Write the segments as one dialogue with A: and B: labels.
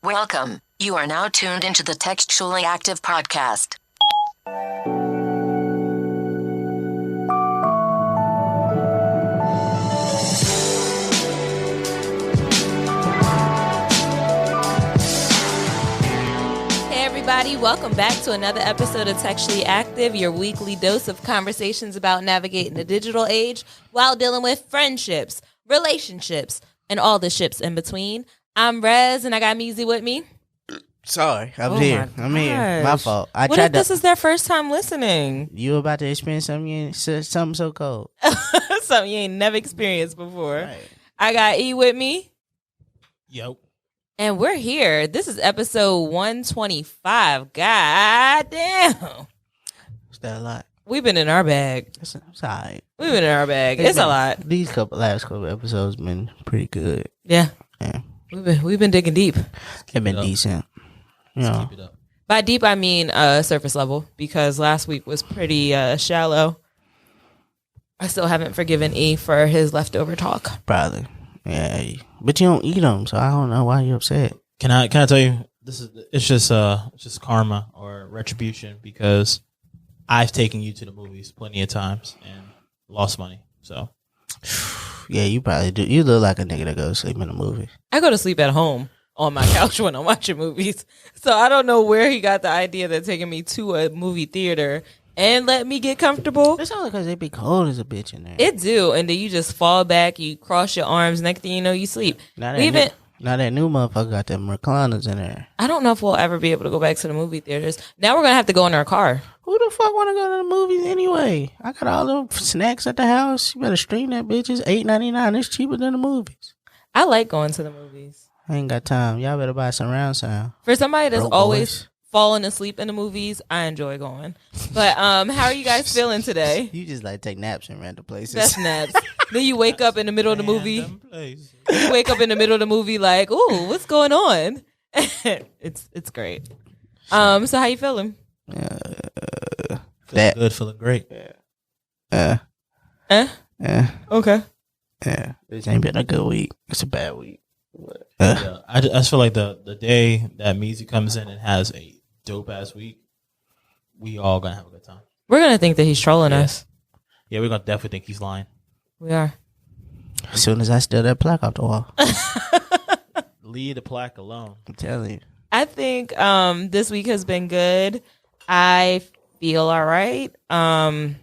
A: Welcome. You are now tuned into the Textually Active podcast.
B: Hey everybody, welcome back to another episode of Textually Active, your weekly dose of conversations about navigating the digital age while dealing with friendships, relationships, and all the ships in between. I'm Rez, and I got Meezy with me.
C: Sorry, I'm here. My fault.
B: What if this is their first time listening?
C: You about to experience something so cold.
B: Something you ain't never experienced before.
C: Right.
B: I got E with me.
D: Yo.
B: And we're here. This is episode 125. God damn.
C: Is that a lot?
B: We've been in our bag.
C: It's all right.
B: We've been in our bag. It's a lot.
C: These last couple episodes been pretty good.
B: Yeah.
C: Yeah.
B: We've been digging deep.
C: They've been decent. You know.
D: Keep it up.
B: By deep, I mean surface level, because last week was pretty shallow. I still haven't forgiven E for his leftover talk.
C: Probably. Yeah. But you don't eat them, so I don't know why you're upset.
D: Can I tell you it's just karma or retribution, because I've taken you to the movies plenty of times and lost money. So
C: Yeah, you probably do. You look like a nigga that goes to sleep in a movie.
B: I go to sleep at home on my couch when I'm watching movies. So I don't know where he got the idea that taking me to a movie theater and let me get comfortable.
C: It's only because they be cold as a bitch in there.
B: It do. And then you just fall back, you cross your arms, next thing you know, you sleep.
C: Now that new motherfucker got them recliners in there.
B: I don't know if we'll ever be able to go back to the movie theaters. Now we're going to have to go in our car.
C: Who the fuck want to go to the movies anyway? I got all them snacks at the house. You better stream that bitch. It's $8.99. It's cheaper than the movies.
B: I like going to the movies.
C: I ain't got time. Y'all better buy some round sound.
B: For somebody that's
C: Broke
B: always
C: boys.
B: falling asleep in the movies, I enjoy going. But how are you guys feeling today?
C: You just like take naps in random places.
B: That's naps. Then you wake up in the middle of the movie.
D: Random place.
B: You wake up in the middle of the movie like, ooh, what's going on? It's great. So how you feeling?
D: Feeling good, feeling great.
B: Okay.
C: Yeah. This ain't been a good week. It's a bad week.
D: Yeah, I just feel like the day that Meezy comes in and has a dope ass week, we all gonna have a good time.
B: We're gonna think that he's trolling us.
D: Yeah, we're gonna definitely think he's lying.
B: We are.
C: As soon as I steal that plaque off the wall.
D: Leave the plaque alone.
C: I'm telling you.
B: I think this week has been good. I feel all right. I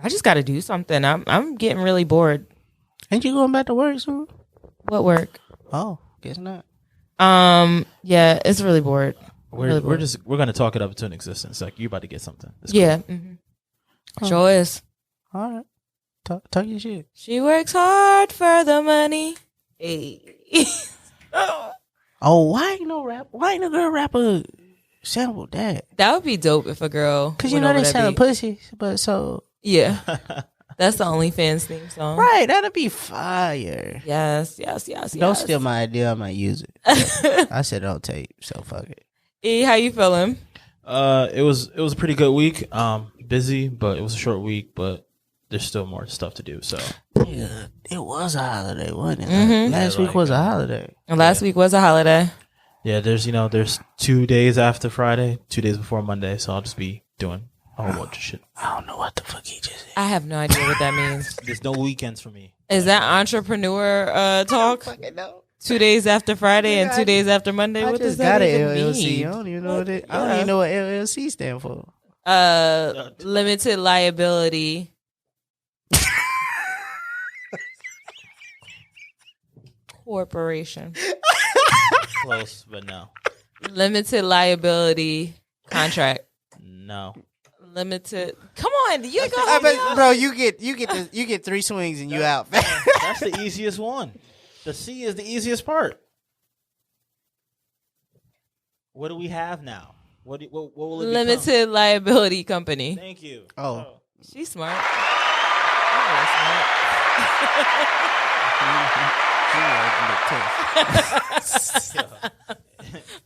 B: just got to do something. I'm getting really bored.
C: Ain't you going back to work soon?
B: What work?
C: Oh, guess not.
B: Yeah, it's really bored.
D: We're gonna talk it up into an existence. Like, you about to get something. It's
B: Yeah.
D: cool.
B: Mm-hmm. Sure is.
C: All right. Talk your shit.
B: She works hard for the money. Hey.
C: Oh, why ain't no rap? Why ain't no girl rapper sample that?
B: That would be dope if a girl.
C: Because you know they selling pussy, but so.
B: Yeah. That's the OnlyFans theme song.
C: Right, that'd be fire.
B: Yes.
C: Don't steal my idea, I might use it. I said it on tape, so fuck it.
B: E, how you feeling?
D: It was a pretty good week. Busy, but it was a short week, but there's still more stuff to do. So
C: Yeah, it was a holiday, wasn't it?
B: Mhm.
C: Last week was a holiday.
B: And last week was a holiday.
D: yeah, there's 2 days after Friday, 2 days before Monday, so I'll just be doing a whole bunch of shit.
C: I don't know what the fuck he just said.
B: I have no idea what that means.
D: There's no weekends for me.
B: Is that entrepreneur talk?
C: Fucking know.
B: 2 days after Friday and 2 days after Monday?
C: I
B: What does
C: just
B: that
C: got an
B: even
C: LLC.
B: mean?
C: I don't even know what it. I don't even know what LLC stand for.
B: Limited liability. Corporation.
D: Close, but no.
B: Limited liability contract.
D: No.
B: Limited. Come on, you go.
C: I bet, bro, you get 3 swings and you out.
D: That's the easiest one. The C is the easiest part. What do we have now? What will it become?
B: Limited liability company.
D: Thank you.
C: Oh.
B: She's smart. She's really smart.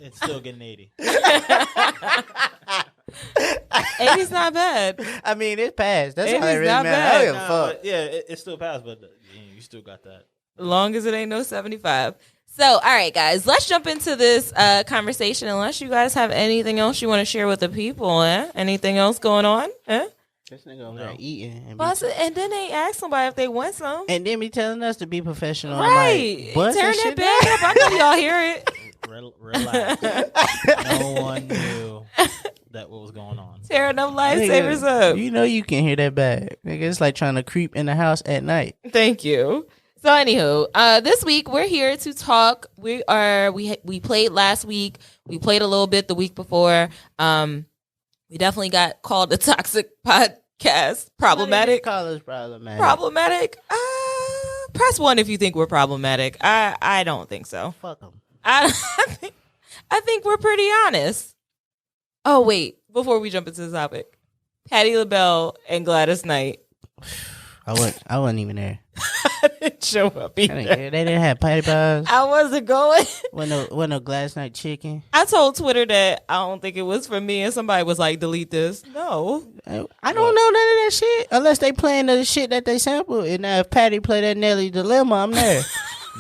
D: It's still getting 80.
B: 80's not bad.
C: I mean, it passed. That's all
B: 80's
C: that really
B: not
C: matters. I don't give a
D: Nah,
C: fuck.
D: but yeah, it still passed, but you still got that.
B: Long as it ain't no 75. So, all right, guys, let's jump into this conversation. Unless you guys have anything else you want to share with the people, anything else going on?
C: This nigga over there eating.
B: And then they ask somebody if they want some.
C: And then be telling us to be professional.
B: Right.
C: Like,
B: turn that bag up. I know y'all hear it.
D: Relax. No one knew that what was going on.
B: Tearing them lifesavers up.
C: You know you can hear that bag. Nigga, it's like trying to creep in the house at night.
B: Thank you. So anywho, this week we're here to talk. We played last week. We played a little bit the week before. We definitely got called a toxic podcast. Problematic.
C: Call us problematic.
B: Problematic. Press 1 if you think we're problematic. I don't think so.
C: Fuck them.
B: I think we're pretty honest. Oh wait, before we jump into the topic, Patti LaBelle and Gladys Knight.
C: I wasn't even there.
B: I didn't show up either.
C: They didn't have patty pies.
B: I wasn't going.
C: Wasn't no Gladys Knight chicken.
B: I told Twitter that I don't think it was for me, and somebody was like, delete this. No.
C: I don't know none of that shit. Unless they playing the shit that they sampled. And now if Patty play that Nelly Dilemma, I'm there.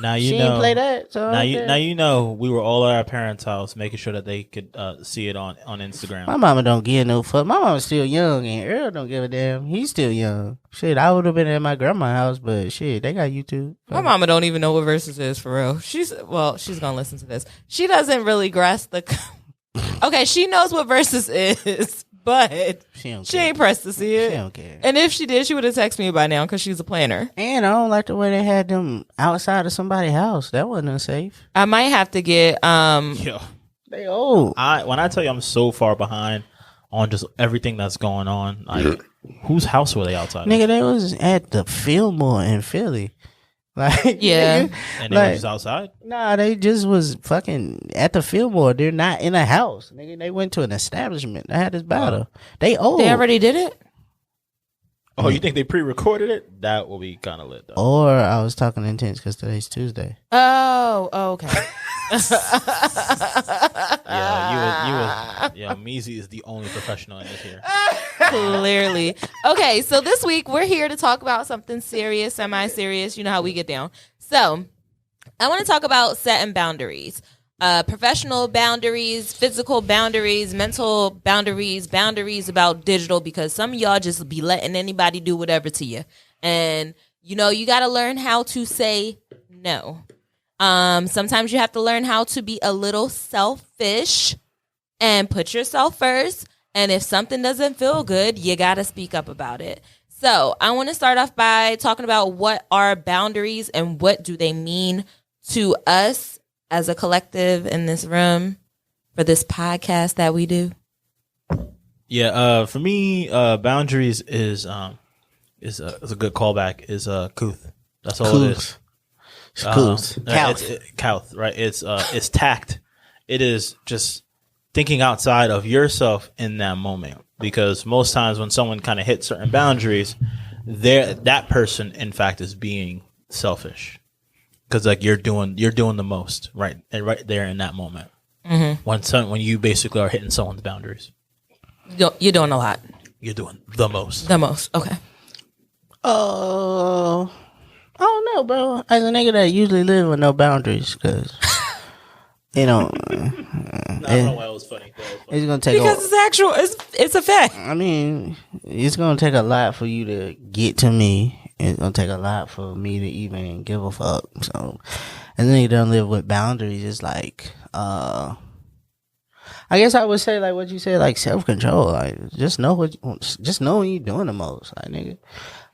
D: Now you
C: she
D: know.
C: Ain't play that. So
D: now you know we were all at our parents' house making sure that they could see it on Instagram.
C: My mama don't give no fuck. My mama's still young, and Earl don't give a damn. He's still young. Shit, I would have been at my grandma's house, but shit, they got YouTube.
B: My mama don't even know what Versus is for real. She's gonna listen to this. She doesn't really grasp the. Okay, she knows what Versus is, but she ain't pressed to see it.
C: She don't care.
B: And if she did, she would have texted me by now because she's a planner.
C: And I don't like the way they had them outside of somebody's house. That wasn't unsafe.
B: I might have to get
D: Yo,
C: they old.
D: when I tell you I'm so far behind on just everything that's going on, like whose house were they outside?
C: Nigga, they was at the Fillmore in Philly. Like,
B: yeah.
C: Nigga,
D: And they were just outside?
C: Nah, they just was fucking at the Fillmore. They're not in a house. Nigga, they went to an establishment. They had this battle. They old.
B: They already did it?
D: Oh, you think they pre-recorded it? That will be kind of lit, though.
C: Or I was talking intense because today's Tuesday.
B: Oh, okay.
D: Yeah, Meezy is the only professional in this here.
B: Clearly. Okay, so this week we're here to talk about something serious, semi-serious. You know how we get down. So I want to talk about setting boundaries. Professional boundaries, physical boundaries, mental boundaries, boundaries about digital, because some of y'all just be letting anybody do whatever to you. And, you know, you got to learn how to say no. Sometimes you have to learn how to be a little selfish and put yourself first. And if something doesn't feel good, you got to speak up about it. So I want to start off by talking about what are boundaries and what do they mean to us as a collective in this room for this podcast that we do.
D: Yeah, for me, boundaries is a good callback. Is couth. That's all it is. Couth, right? It's tact. It is just thinking outside of yourself in that moment, because most times when someone kind of hits certain boundaries, that person in fact is being selfish, because like you're doing the most right there in that moment. Mm-hmm. When you basically are hitting someone's boundaries,
B: you're doing a lot.
D: You're doing the most.
B: The most. Okay.
C: I don't know, bro. As a nigga that usually live with no boundaries, because you know,
D: I don't know why it was funny.
C: It's gonna take
B: because it's actual. It's a fact.
C: I mean, it's gonna take a lot for you to get to me. It's gonna take a lot for me to even give a fuck. So, as a nigga that don't live with boundaries, it's like, I guess I would say like what you said, like self-control. Like just know when you're doing the most. Like nigga,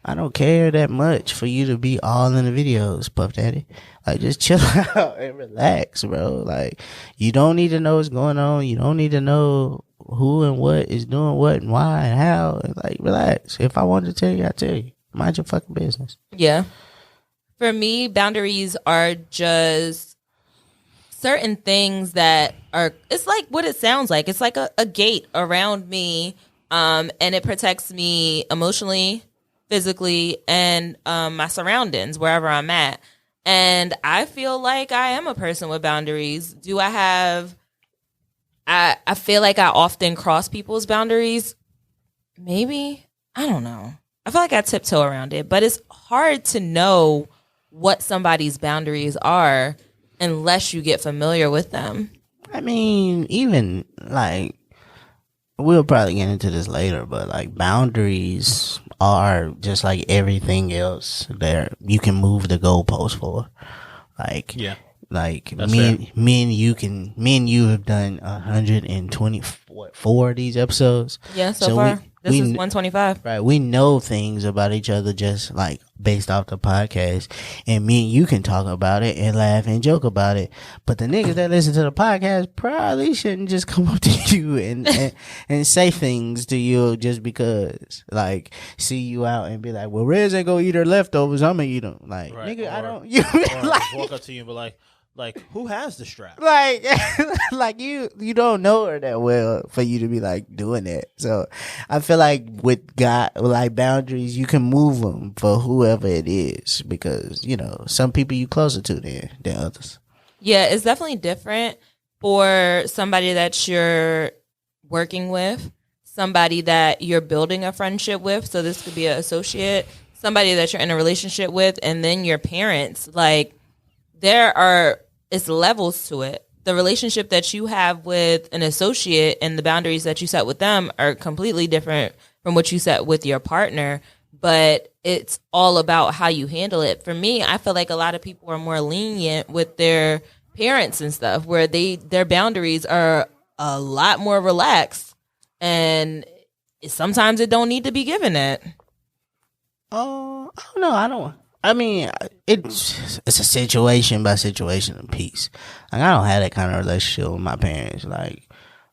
C: I don't care that much for you to be all in the videos, Puff Daddy. Like just chill out and relax, bro. Like you don't need to know what's going on. You don't need to know who and what is doing what and why and how. And like relax. If I wanted to tell you, I tell you. Mind your fucking business.
B: Yeah. For me, boundaries are just certain things that are, it's like what it sounds like. It's like a gate around me, and it protects me emotionally, physically, and my surroundings, wherever I'm at. And I feel like I am a person with boundaries. Do I have, I feel like I often cross people's boundaries. Maybe. I don't know. I feel like I tiptoe around it, but it's hard to know what somebody's boundaries are unless you get familiar with them.
C: I mean, even like we'll probably get into this later, but like boundaries are just like everything else. There, you can move the goalpost for. Like,
D: Yeah.
C: like
D: That's
C: me and you have done 124 of these episodes.
B: Yeah, so far. This is 125.
C: Right, we know things about each other just like based off the podcast, and me and you can talk about it and laugh and joke about it. But the niggas that listen to the podcast probably shouldn't just come up to you and say things to you just because, like, see you out and be like, "Well, Rez ain't gonna eat her leftovers. I'm gonna eat them." Like,
D: Right.
C: nigga,
D: Or-
C: I don't. You
D: Or
C: like,
D: walk up to you and be like, who has the strap?
C: like, like you don't know her that well for you to be like doing that. So I feel like with God, like boundaries, you can move them for whoever it is because, you know, some people you closer to than others.
B: Yeah, it's definitely different for somebody that you're working with, somebody that you're building a friendship with. So this could be an associate, somebody that you're in a relationship with, and then your parents. Like, it's levels to it. The relationship that you have with an associate and the boundaries that you set with them are completely different from what you set with your partner, but it's all about how you handle it. For me, I feel like a lot of people are more lenient with their parents and stuff, where their boundaries are a lot more relaxed, and sometimes it don't need to be given that.
C: Oh, I don't know. I mean, it's a situation by situation piece. Like, I don't have that kind of relationship with my parents. Like,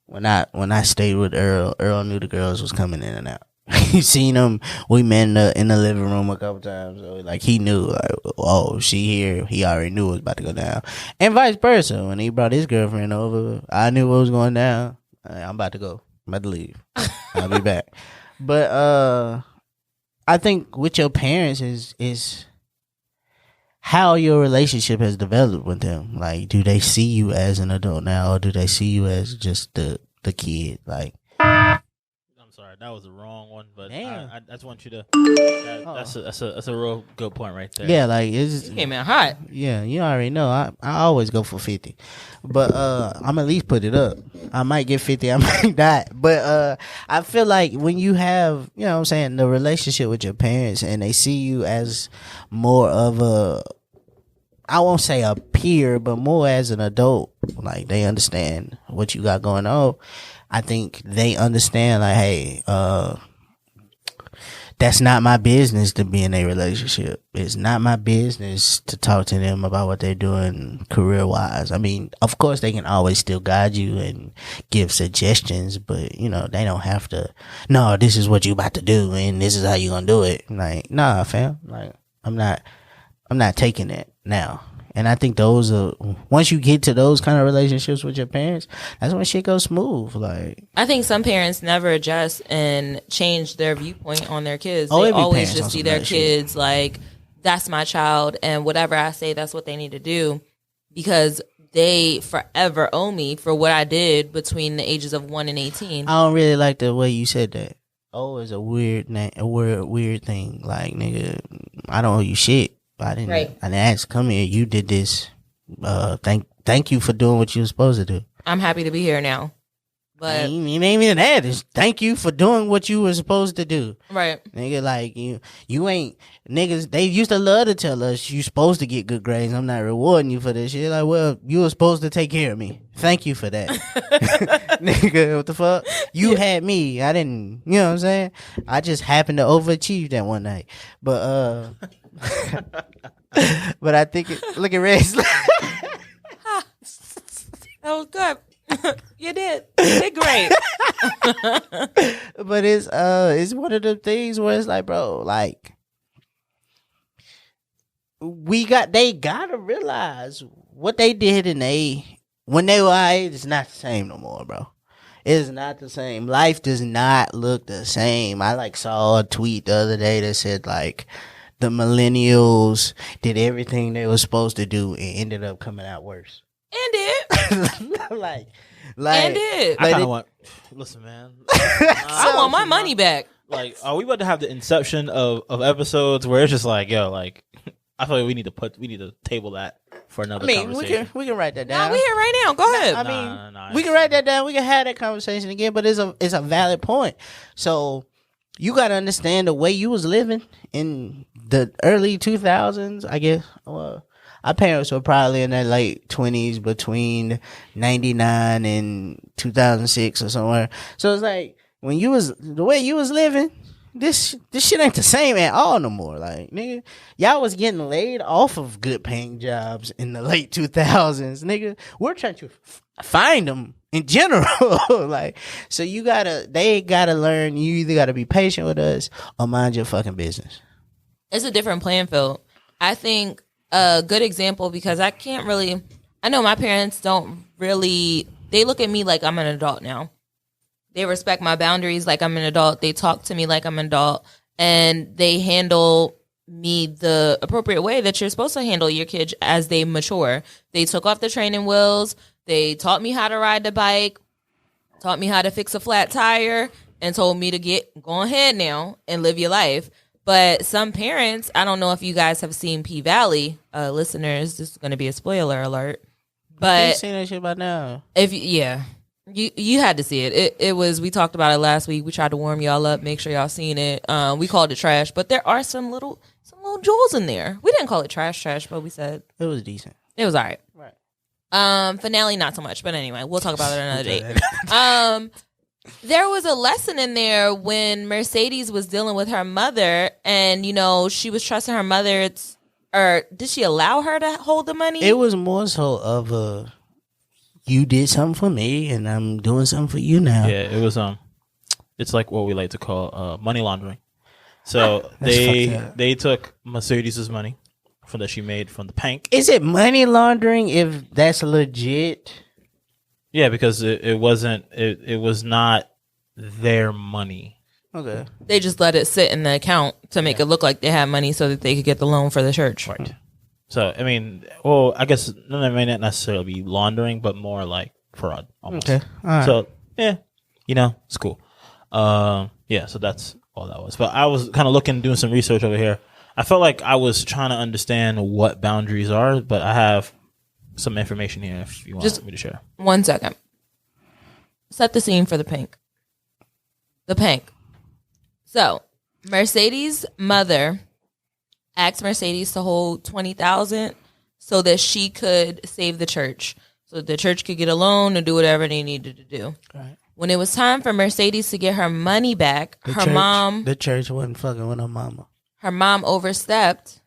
C: when I stayed with Earl knew the girls was coming in and out. He seen them. We met in the living room a couple times. So like, he knew, like, oh, she here. He already knew it was about to go down, and vice versa. When he brought his girlfriend over, I knew what was going down. I'm about to go. I'm about to leave. I'll be back. But I think with your parents is how your relationship has developed with them. Like, do they see you as an adult now, or do they see you as just the kid? Like,
D: I'm sorry, that was the wrong one, but
C: Damn.
D: I just want you to. That's a real good point right there.
C: yeah, like it's
B: You came in hot.
C: yeah, you already know. I always go for 50, but I'm at least put it up. I might get 50, I might not. But I feel like when you have, you know what I'm saying, the relationship with your parents, and they see you as more of a, I won't say a peer, but more as an adult. Like, they understand what you got going on. I think they understand, like, hey, that's not my business to be in a relationship. It's not my business to talk to them about what they're doing career wise. I mean, of course they can always still guide you and give suggestions, but, you know, they don't have to, no, this is what you about to do and this is how you gonna do it. Like, nah, fam. Like, I'm not taking that now. And I think those are, once you get to those kind of relationships with your parents, that's when shit goes smooth. Like,
B: I think some parents never adjust and change their viewpoint on their kids.
C: Oh,
B: They
C: it be
B: always
C: parents on
B: just see
C: some
B: their
C: nut shit.
B: kids like, that's my child, and whatever I say, that's what they need to do, because they forever owe me for what I did between the ages of 1 and 18.
C: I don't really like the way you said that. Oh, is a weird name, weird thing. Like, nigga, I don't owe you shit. I didn't.
B: Right.
C: I didn't ask. Come here. You did this. Thank you for doing what you were supposed to do.
B: I'm happy to be here now. But
C: It ain't even that. It's thank you for doing what you were supposed to do.
B: right.
C: Nigga, like, you ain't, niggas, they used to love to tell us you supposed to get good grades. I'm not rewarding you for this shit. Like, well, you were supposed to take care of me. Thank you for that. Nigga, what the fuck? You had me. I didn't, you know what I'm saying? I just happened to overachieve that one night. But, but I think, look at Rex.
B: That was good. You did. You did great.
C: But it's one of the things where it's like, bro, like, they gotta realize what they did when they were our age is not the same no more, bro. It's not the same. Life does not look the same. I saw a tweet the other day that said, like, the millennials did everything they were supposed to do and ended up coming out worse.
B: And did.
C: like,
B: And did.
D: I
C: like
D: kind
C: it-
D: of want. Listen, man.
B: I want my money back.
D: Like, are we about to have the inception of episodes where it's just like, yo, like, I feel like we need to table that for another conversation.
C: we can write that down.
B: No, we here right now. Go ahead.
C: I mean, we can write that down. We can have that conversation again, but it's a valid point. So you got to understand the way you was living in the early 2000s, I guess. Well, our parents were probably in their late 20s between 99 and 2006 or somewhere. So it's like when the way you was living, this shit ain't the same at all no more. Like, nigga, y'all was getting laid off of good paying jobs in the late 2000s, nigga. We're trying to find them in general. Like, so they gotta learn. You either gotta be patient with us or mind your fucking business.
B: It's a different playing field. I think a good example, because I know my parents don't really, they look at me like I'm an adult now. They respect my boundaries like I'm an adult. They talk to me like I'm an adult. And they handle me the appropriate way that you're supposed to handle your kids as they mature. They took off the training wheels. They taught me how to ride the bike, taught me how to fix a flat tire, and told me to go ahead now and live your life. But some parents, I don't know if you guys have seen P-Valley. Listeners, this is going to be a spoiler alert. But
C: you seen that shit by now.
B: You had to see it. It was, we talked about it last week. We tried to warm y'all up, make sure y'all seen it. We called it trash, but there are some little jewels in there. We didn't call it trash, but we said
C: it was decent.
B: It was all right.
C: Right.
B: Finale, not so much, but anyway, we'll talk about it another day. There was a lesson in there when Mercedes was dealing with her mother, and she was trusting her mother. Or did she allow her to hold the money?
C: It was more so of you did something for me, and I'm doing something for you now.
D: Yeah, it was it's like what we like to call money laundering. So they took Mercedes's money that she made from the bank.
C: Is it money laundering if that's legit?
D: Yeah, because it wasn't. It was not their money.
C: Okay.
B: They just let it sit in the account to make it look like they had money so that they could get the loan for the church.
D: Right. So, I mean, well, I guess it may not necessarily be laundering, but more like fraud. Almost.
C: Okay. All right.
D: So, yeah, it's cool. Yeah, so that's all that was. But I was kind of doing some research over here. I felt like I was trying to understand what boundaries are, but I have some information here if you want me to share.
B: 1 second. Set the scene for the pink. The pink. So, Mercedes' mother asked Mercedes to hold $20,000 so that she could save the church, so that the church could get a loan and do whatever they needed to do. Right. When it was time for Mercedes to get her money back,
C: the church wasn't fucking with her mama.
B: Her mom overstepped,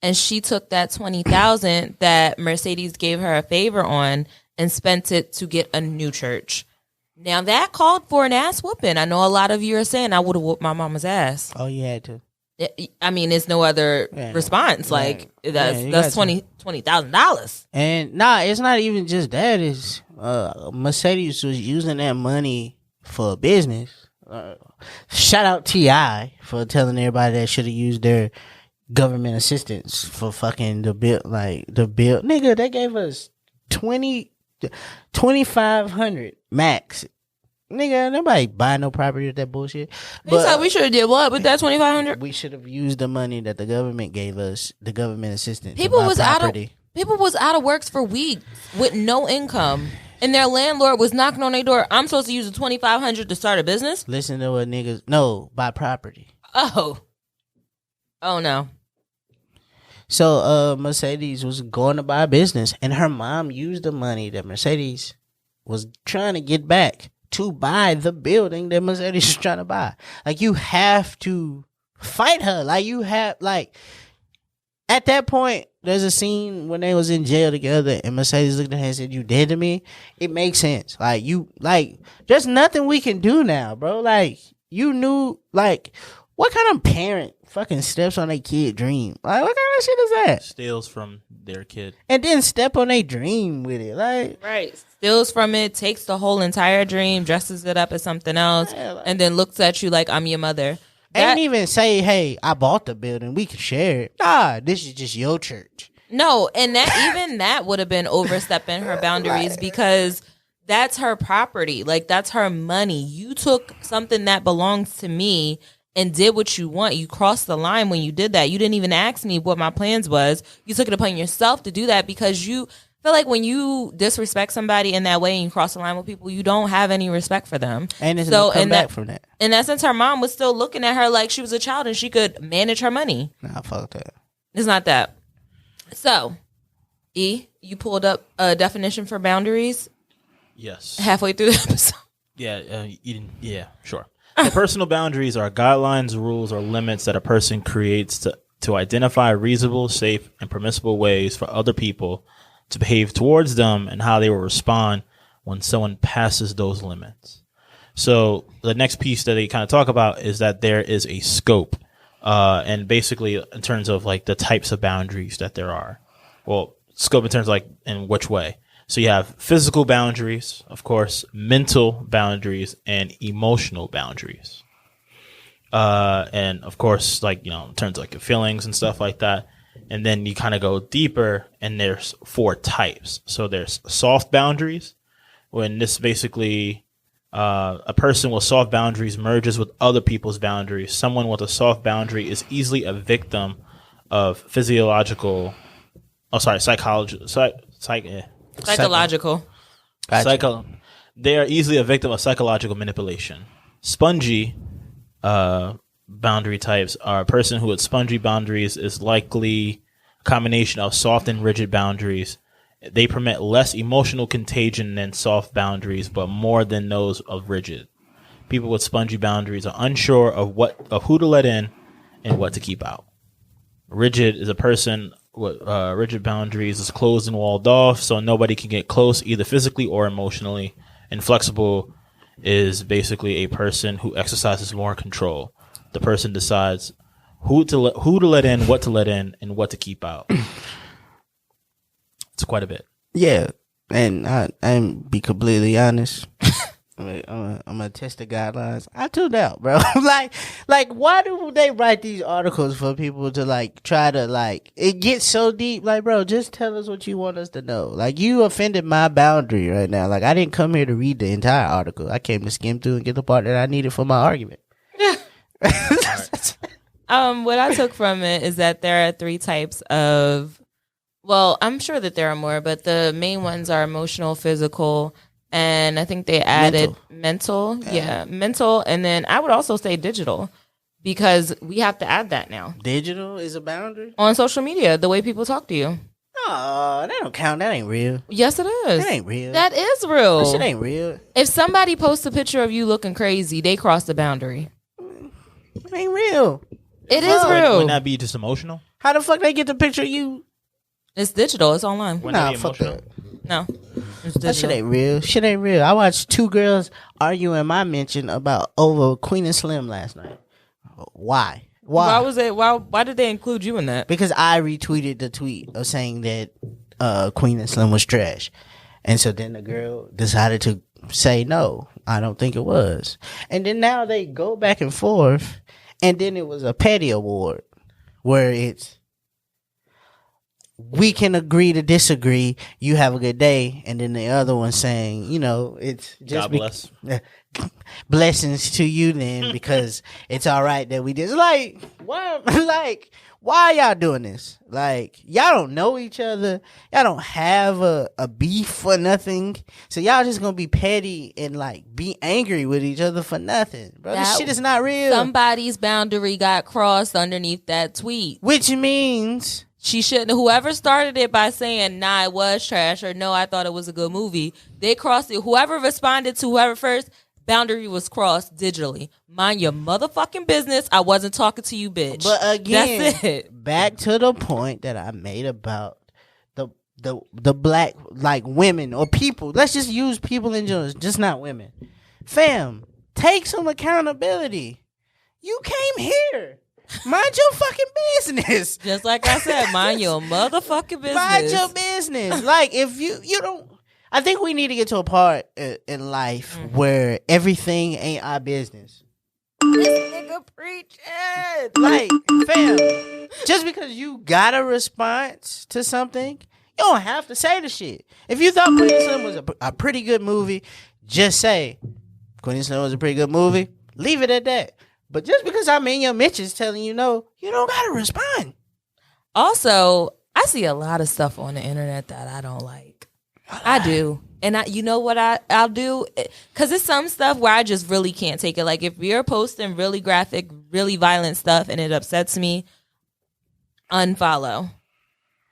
B: and she took that $20,000 that Mercedes gave her a favor on and spent it to get a new church. Now that called for an ass whooping. I know a lot of you are saying I would have whooped my mama's ass.
C: Oh, you had to.
B: I mean, it's no other response. Yeah. Like that's $20,000.
C: And it's not even just that. It's Mercedes was using that money for business. Shout out T.I. for telling everybody that should have used their government assistance for fucking the bill. Nigga, they gave us $2,500 max. Nigga, nobody buy no property with that bullshit.
B: But we should have did what with that $2,500?
C: We should have used the money that the government gave us, the government assistance.
B: People was out of works for weeks with no income, and their landlord was knocking on their door. I'm supposed to use the $2,500 to start a business.
C: Listen to what niggas buy property.
B: Oh no.
C: So Mercedes was going to buy a business, and her mom used the money that Mercedes was trying to get back to buy the building that Mercedes is trying to buy. Like, you have to fight her. Like, you have, at that point, there's a scene when they was in jail together and Mercedes looked at her and said, "You dead to me?" It makes sense. There's nothing we can do now, bro. You knew, what kind of parent fucking steps on their kid dream? What kind of shit is that?
D: Steals from their kid.
C: And then step on their dream with it.
B: Right. Steals from it, takes the whole entire dream, dresses it up as something else, and then looks at you like I'm your mother.
C: Ain't even say, "Hey, I bought the building, we can share it." Nah, this is just your church.
B: No, and that would have been overstepping her boundaries because that's her property. That's her money. You took something that belongs to me and did what you want. You crossed the line when you did that. You didn't even ask me what my plans was. You took it upon yourself to do that because you feel like when you disrespect somebody in that way and you cross the line with people, you don't have any respect for them.
C: And it's no come back from that.
B: In that sense, her mom was still looking at her like she was a child and she could manage her money.
C: Nah, fuck that.
B: It's not that. So, E, you pulled up a definition for boundaries?
D: Yes.
B: Halfway through the episode.
D: Yeah, sure. So personal boundaries are guidelines, rules, or limits that a person creates to identify reasonable, safe, and permissible ways for other people to behave towards them and how they will respond when someone passes those limits. So the next piece that they kind of talk about is that there is a scope, and basically in terms of like the types of boundaries that there are. Well, scope in terms of like in which way. So you have physical boundaries, of course, mental boundaries, and emotional boundaries. And of course, like, in terms of like your feelings and stuff like that. And then you kind of go deeper and there's 4 types. So there's soft boundaries, when this basically, a person with soft boundaries merges with other people's boundaries. Someone with a soft boundary is easily a victim of psychological.
C: Gotcha.
D: They are easily a victim of psychological manipulation. Spongy boundary types are a person who with spongy boundaries is likely a combination of soft and rigid boundaries. They permit less emotional contagion than soft boundaries, but more than those of rigid. People with spongy boundaries are unsure of who to let in and what to keep out. Rigid is a person with rigid boundaries is closed and walled off, so nobody can get close either physically or emotionally. And flexible is basically a person who exercises more control. The person decides who to let in, what to let in, and what to keep out. It's quite a bit.
C: Yeah, and I'm be completely honest. I'm gonna test the guidelines. I tuned out, bro. like, why do they write these articles for people to like try to like? It gets so deep. Like, bro, just tell us what you want us to know. Like, you offended my boundary right now. Like, I didn't come here to read the entire article. I came to skim through and get the part that I needed for my argument.
B: What I took from it is that there are 3 types of. Well, I'm sure that there are more, but the main ones are emotional, physical. And I think they added mental. Yeah, mental. And then I would also say digital, because we have to add that now.
C: Digital is a boundary?
B: On social media, the way people talk to you.
C: Oh, that don't count. That ain't real.
B: Yes, it is.
C: That ain't real.
B: That is real.
C: That shit ain't real.
B: If somebody posts a picture of you looking crazy, they cross the boundary.
C: It ain't real.
B: It is real.
D: Wouldn't that be just emotional?
C: How the fuck they get the picture of you?
B: It's digital. It's online.
D: Wouldn't that be
C: fuck
D: emotional?
C: that.
B: No. It's
C: That shit
B: digital.
C: ain't real. Shit ain't real. I watched 2 girls argue in my mention about over Queen and Slim last night. Why?
B: Why was it? Why did they include you in that?
C: Because I retweeted the tweet of saying that Queen and Slim was trash. And so then the girl decided to say, no, I don't think it was. And then now they go back and forth. And then it was a petty award where it's, we can agree to disagree. You have a good day. And then the other one saying, it's just
D: God bless.
C: Blessings to you then, because it's all right that we did. Like, why? Why y'all doing this? Like, y'all don't know each other. Y'all don't have a beef or nothing. So y'all just gonna be petty and like be angry with each other for nothing, bro. This shit is not real.
B: Somebody's boundary got crossed underneath that tweet,
C: which means
B: she shouldn't. Whoever started it by saying, nah, it was trash, or no, I thought it was a good movie, they crossed it. Whoever responded to whoever first, boundary was crossed digitally. Mind your motherfucking business. I wasn't talking to you, bitch.
C: But again,
B: that's it.
C: Back to the point that I made about the black, like, women or people. Let's just use people in general, just not women. Fam, take some accountability. You came here. Mind your fucking business.
B: Just like I said, mind your motherfucking business.
C: Mind your business. Like, if you don't, I think we need to get to a part in life where everything ain't our business.
B: This nigga preaching.
C: Like, fam, just because you got a response to something, you don't have to say the shit. If you thought Queen and Slim was a pretty good movie, just say Queen and Slim was a pretty good movie. Leave it at that. But just because I'm in your mentions telling you no, you don't gotta respond.
B: Also, I see a lot of stuff on the internet that I don't like. I do. And you know what I'll do? Because it's some stuff where I just really can't take it. Like if you're posting really graphic, really violent stuff and it upsets me, unfollow.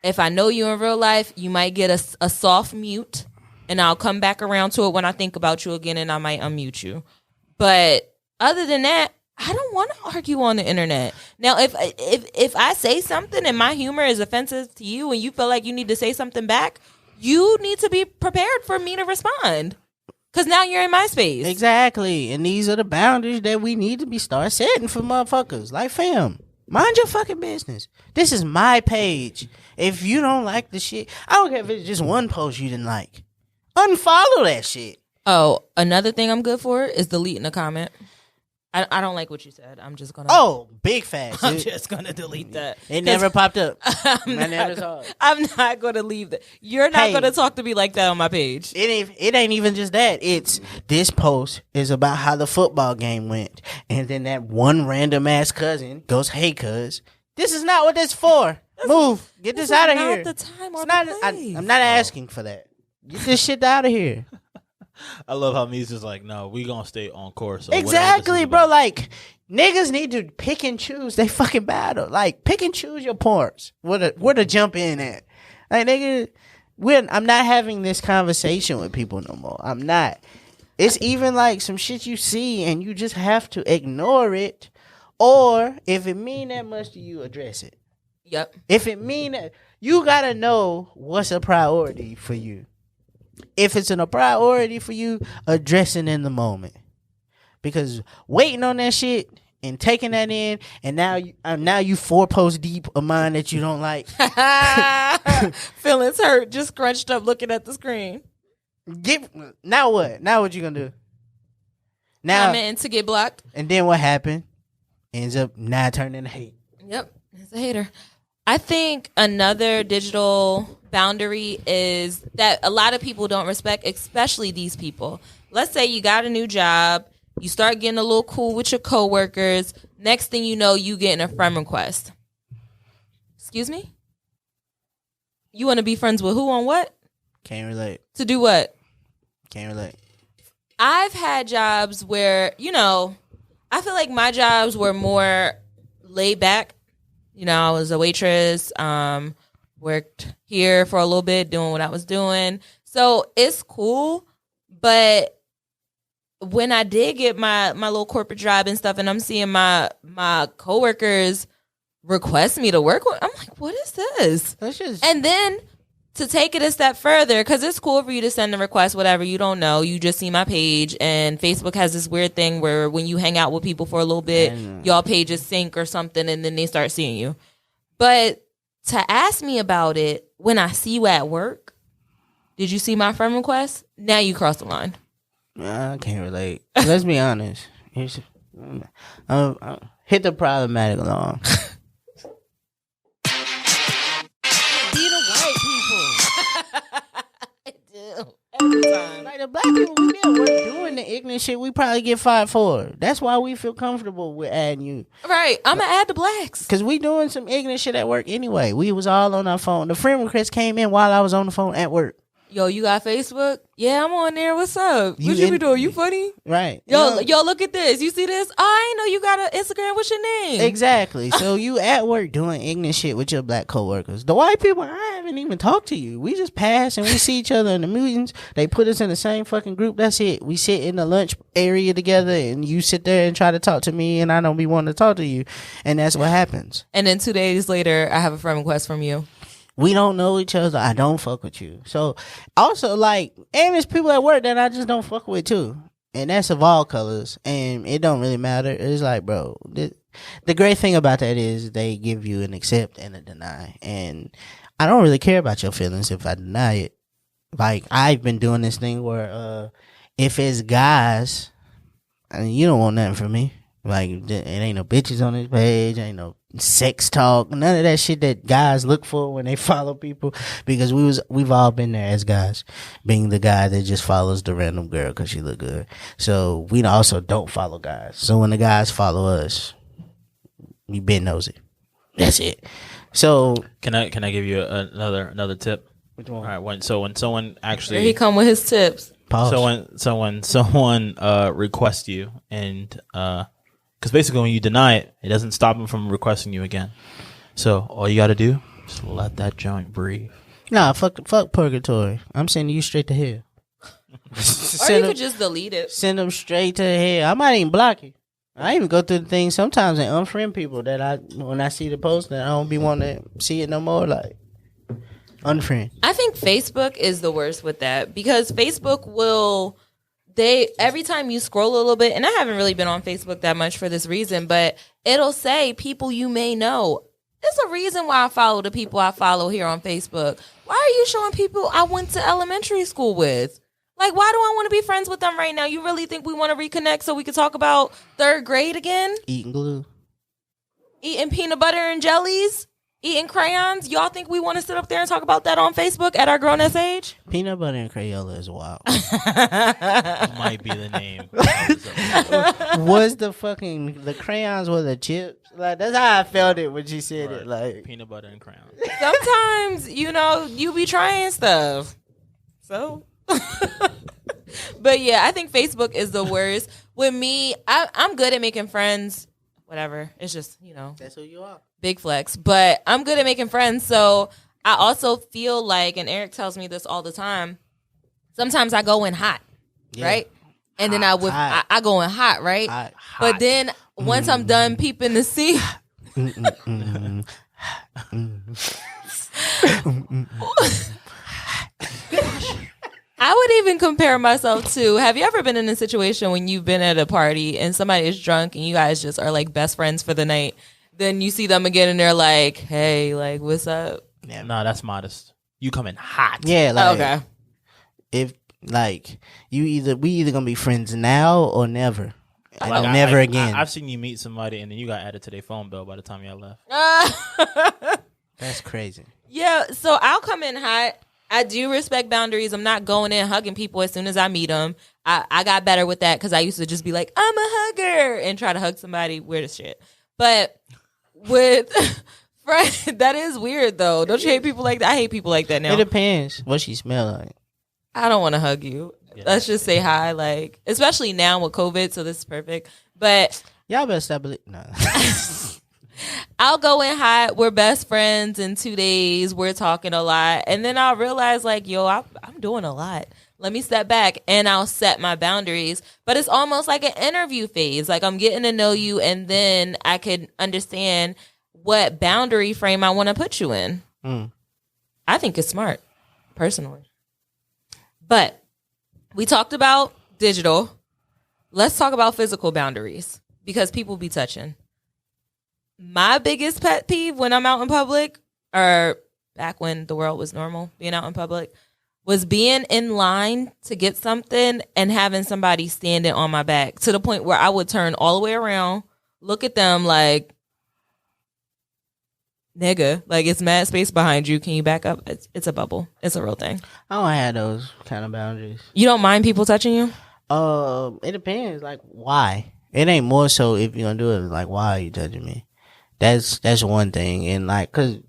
B: If I know you in real life, you might get a soft mute, and I'll come back around to it when I think about you again, and I might unmute you. But other than that, I don't want to argue on the internet. Now, if I say something and my humor is offensive to you and you feel like you need to say something back, you need to be prepared for me to respond. Because now you're in my space.
C: Exactly. And these are the boundaries that we need to start setting for motherfuckers. Like, fam, mind your fucking business. This is my page. If you don't like the shit, I don't care if it's just one post you didn't like. Unfollow that shit.
B: Oh, another thing I'm good for is deleting a comment. I don't like what you said. I'm just gonna.
C: Oh, big facts.
B: I'm just gonna delete that.
C: It never popped up.
B: I'm not gonna leave that. You're not gonna talk to me like that on my page.
C: It ain't even just that. It's this post is about how the football game went, and then that one random ass cousin goes, "Hey, cuz, this is not what that's for. Move, get this out of here."
B: The time or
C: not,
B: the place.
C: I'm not asking for that. Get this shit out of here.
D: I love how Meez is like, no, we gonna stay on course.
C: Exactly, bro. Like, niggas need to pick and choose they fucking battle. Like, pick and choose your parts. Where to jump in at. Like, nigga, I'm not having this conversation with people no more. I'm not. It's even like some shit you see and you just have to ignore it. Or if it mean that much to you, address it.
B: Yep.
C: If it mean that, you gotta know what's a priority for you. If it's a priority for you, address it in the moment. Because waiting on that shit and taking that in, and now you 4 posts deep of mine that you don't like.
B: Feelings hurt, just scrunched up looking at the screen.
C: Now what? Now what you gonna do? Now
B: Comment to get blocked.
C: And then what happened? Ends up now turning to hate.
B: Yep, it's a hater. I think another digital boundary is that a lot of people don't respect, especially these people. Let's say you got a new job, you start getting a little cool with your coworkers. Next thing you know, you getting a friend request. Excuse me? You want to be friends with who on what?
C: Can't relate.
B: To do what?
C: Can't relate.
B: I've had jobs where, I feel like my jobs were more laid back. I was a waitress, worked here for a little bit doing what I was doing. So it's cool. But when I did get my little corporate job and stuff, and I'm seeing my coworkers request me to work with, I'm like, what is this? And then to take it a step further, because it's cool for you to send a request, whatever, you don't know. You just see my page, and Facebook has this weird thing where when you hang out with people for a little bit, y'all pages sync or something, and then they start seeing you. But to ask me about it when I see you at work, did you see my friend request? Now you cross the line.
C: I can't relate. Let's be honest. Hit the problematic alarm. Like the black people, we be at work doing the ignorant shit we probably get fired for. That's why we feel comfortable with adding you.
B: Right. I'm going to add the blacks.
C: Because we doing some ignorant shit at work anyway. We was all on our phone. The friend request came in while I was on the phone at work.
B: Yo, you got Facebook? Yeah, I'm on there. What's up? What you be doing? You funny?
C: Right.
B: Yo, look at this. You see this? Oh, I ain't know you got an Instagram. What's your name?
C: Exactly. So you at work doing ignorant shit with your black coworkers. The white people, I haven't even talked to you. We just pass and we see each other in the meetings. They put us in the same fucking group. That's it. We sit in the lunch area together and you sit there and try to talk to me and I don't be wanting to talk to you. And that's what happens.
B: And then 2 days later, I have a friend request from you.
C: We don't know each other. I don't fuck with you. So also and there's people at work that I just don't fuck with too. And that's of all colors. And it don't really matter. It's like, bro, the great thing about that is they give you an accept and a deny. And I don't really care about your feelings if I deny it. Like, I've been doing this thing where if it's guys, you don't want nothing from me. Like, it ain't no bitches on this page. Ain't no sex talk, none of that shit that guys look for when they follow people, because we've all been there as guys, being the guy that just follows the random girl because she look good. So we also don't follow guys. So when the guys follow us, we been nosy. That's it. So
D: can I give you another tip?
C: which one?
D: All right, when someone actually
B: Here he come with his tips.
C: Pause.
D: So when someone requests you, and because basically when you deny it, it doesn't stop them from requesting you again. So all you got to do is let that joint breathe.
C: Nah, fuck purgatory. I'm sending you straight to hell.
B: Or you could just delete it.
C: Send them straight to hell. I might even block you. I even go through the thing sometimes and unfriend people that when I see the post that I don't be wanting to see it no more. Like, unfriend.
B: I think Facebook is the worst with that, because Facebook will, every time you scroll a little bit, and I haven't really been on Facebook that much for this reason, but it'll say people you may know. There's a reason why I follow the people I follow here on Facebook. Why are you showing people I went to elementary school with? Like, why do I want to be friends with them right now? You really think we want to reconnect so we can talk about third grade again?
C: Eating glue.
B: Eating peanut butter and jellies? Eating crayons? Y'all think we want to sit up there and talk about that on Facebook at our grown-ass age?
C: Peanut butter and Crayola is wild.
D: Might be the name.
C: Was the crayons were the chips? Like, that's how I felt it when she said
D: Right.
C: it. Like,
D: Peanut butter and crayons.
B: Sometimes, you be trying stuff. So... But yeah, I think Facebook is the worst. With me, I'm good at making friends. Whatever. It's just,
C: that's who you are.
B: big flex. But I'm good at making friends. So I also feel like, and Eric tells me this all the time, sometimes I go in hot,
C: Yeah.
B: right? And then
C: Hot.
B: I go in hot, right?
C: Hot.
B: But then once I'm done peeping to see, I would even compare myself to, have you ever been in a situation when you've been at a party and somebody is drunk and you guys just are like best friends for the night? Then you see them again and they're like, hey, like, what's up?
C: Yeah.
D: No, that's modest. You come in hot.
C: Yeah, like,
B: Okay.
C: if, like, we either gonna be friends now or never.
D: Like,
C: Never again.
D: I've seen you meet somebody and then you got added to their phone bill by the time y'all left.
C: That's crazy.
B: Yeah, so I'll come in hot. I do respect boundaries. I'm not going in hugging people as soon as I meet them. I got better with that because I used to just be like, I'm a hugger, and try to hug somebody. Weird as shit. But with friends, that is weird, though. Don't you hate people like that? I hate people like that now.
C: It depends what she smell like.
B: I don't want to hug you.
D: Yeah.
B: Let's just say hi, like, especially now with COVID, so this is perfect. But
C: Y'all better stop it. No.
B: I'll go in hot. We're best friends in 2 days. We're talking a lot. And then I'll realize, like, yo, I'm doing a lot. Let me step back and I'll set my boundaries. But it's almost like an interview phase. Like, I'm getting to know you, and then I can understand what boundary frame I want to put you in. I think it's smart, personally. But we talked about digital. Let's talk about physical boundaries, because people be touching. My biggest pet peeve when I'm out in public, or back when the world was normal, being out in public, was being in line to get something and having somebody standing on my back, to the point where I would turn all the way around, look at them like, nigga, like, it's mad space behind you. Can you back up? It's a bubble. It's a real thing.
C: I don't have those kind of boundaries.
B: You don't mind people touching you?
C: It depends. Like, why? It ain't more so if you're gonna do it. Like, why are you touching me? That's one thing. And like, cause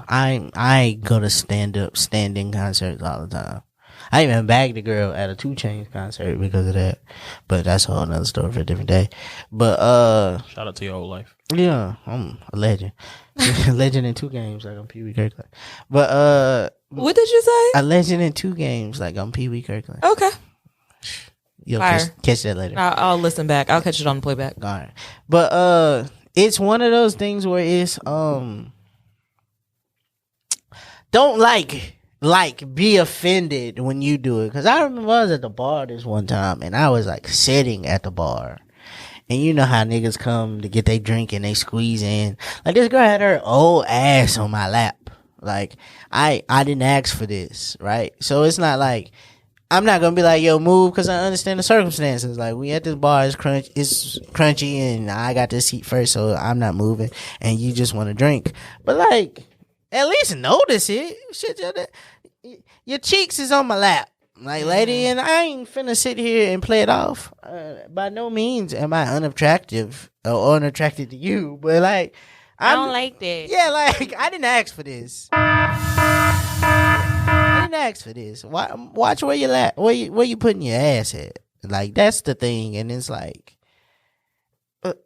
C: I go to standing concerts all the time. I even bagged a girl at a 2 Chainz concert because of that. But that's a whole nother story for a different day. But
D: Shout out to your whole life.
C: yeah, I'm a legend. A legend in 2 games, like I'm Pee Wee Kirkland. But
B: What did you say?
C: a legend in 2 games, like I'm Pee Wee Kirkland.
B: Okay.
C: You'll
B: Fire.
C: catch that later.
B: I'll listen back. I'll catch it on the playback.
C: All right. But it's one of those things where it's don't like be offended when you do it. Because I remember I was at the bar this one time and I was like sitting at the bar. And you know how niggas come to get their drink and they squeeze in. Like, this girl had her old ass on my lap. Like, I didn't ask for this, right? So it's not like I'm not gonna be like, yo, move, because I understand the circumstances. Like, we at this bar, it's crunchy, and I got this seat first, so I'm not moving, and you just want to drink. But like, at least notice it. Shit, your cheeks is on my lap, like, lady, and I ain't finna sit here and play it off. By no means am I unattractive or unattracted to you, but like,
B: I don't like that.
C: Yeah, like, I didn't ask for this. Ask for this. Watch where you at. Where you putting your ass at? Like, that's the thing. And it's like,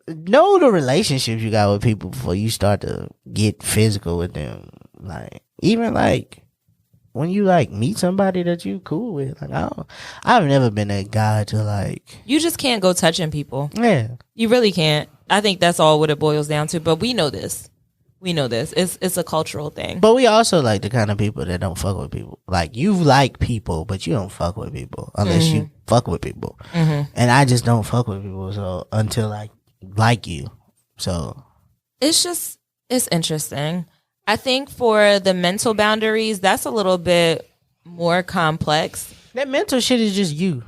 C: know the relationships you got with people before you start to get physical with them. Like, even like when you like meet somebody that you cool with. Like, I've never been that guy to like.
B: You just can't go touching people.
C: Yeah,
B: you really can't. I think that's all what it boils down to. But we know this. It's a cultural thing.
C: But we also like the kind of people that don't fuck with people. Like, you like people, but you don't fuck with people unless you fuck with people. And I just don't fuck with people so until I like you. So
B: it's interesting. I think for the mental boundaries, that's a little bit more complex.
C: That mental shit is just you.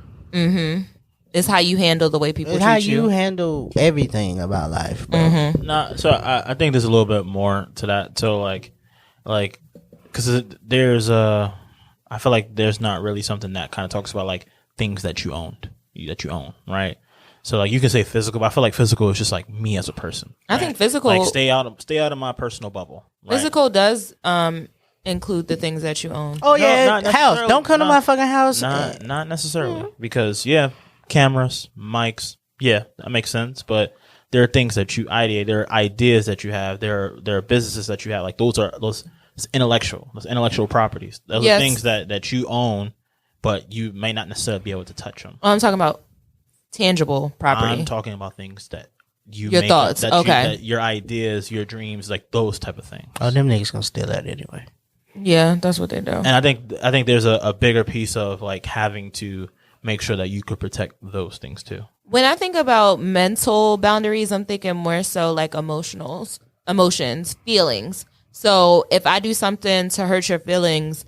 B: It's how you handle the way people treat you.
C: It's how you handle everything about life, bro.
D: So I think there's a little bit more to that. So like, because there's I feel like there's not really something that kind of talks about like things that you owned, right? So like, you can say physical, but I feel like physical is just like me as a person.
B: I think physical,
D: like, stay out of my personal bubble. Right?
B: Physical does include the things that you own.
C: Oh yeah, house. Don't come to my fucking house.
D: Not necessarily, because cameras, mics, that makes sense. But there are things that you ideate, there are ideas that you have, there are businesses that you have. Like, those intellectual properties. Those are things that you own, but you may not necessarily be able to touch them.
B: Oh, I'm talking about tangible property.
D: I'm talking about things that
B: your thoughts,
D: that your ideas, your dreams, like those type of things.
C: Oh, them niggas gonna steal that anyway.
B: Yeah, that's what they do.
D: And I think there's a bigger piece of like having to make sure that you could protect those things too.
B: When I think about mental boundaries, I'm thinking more so like emotions, feelings. So if I do something to hurt your feelings,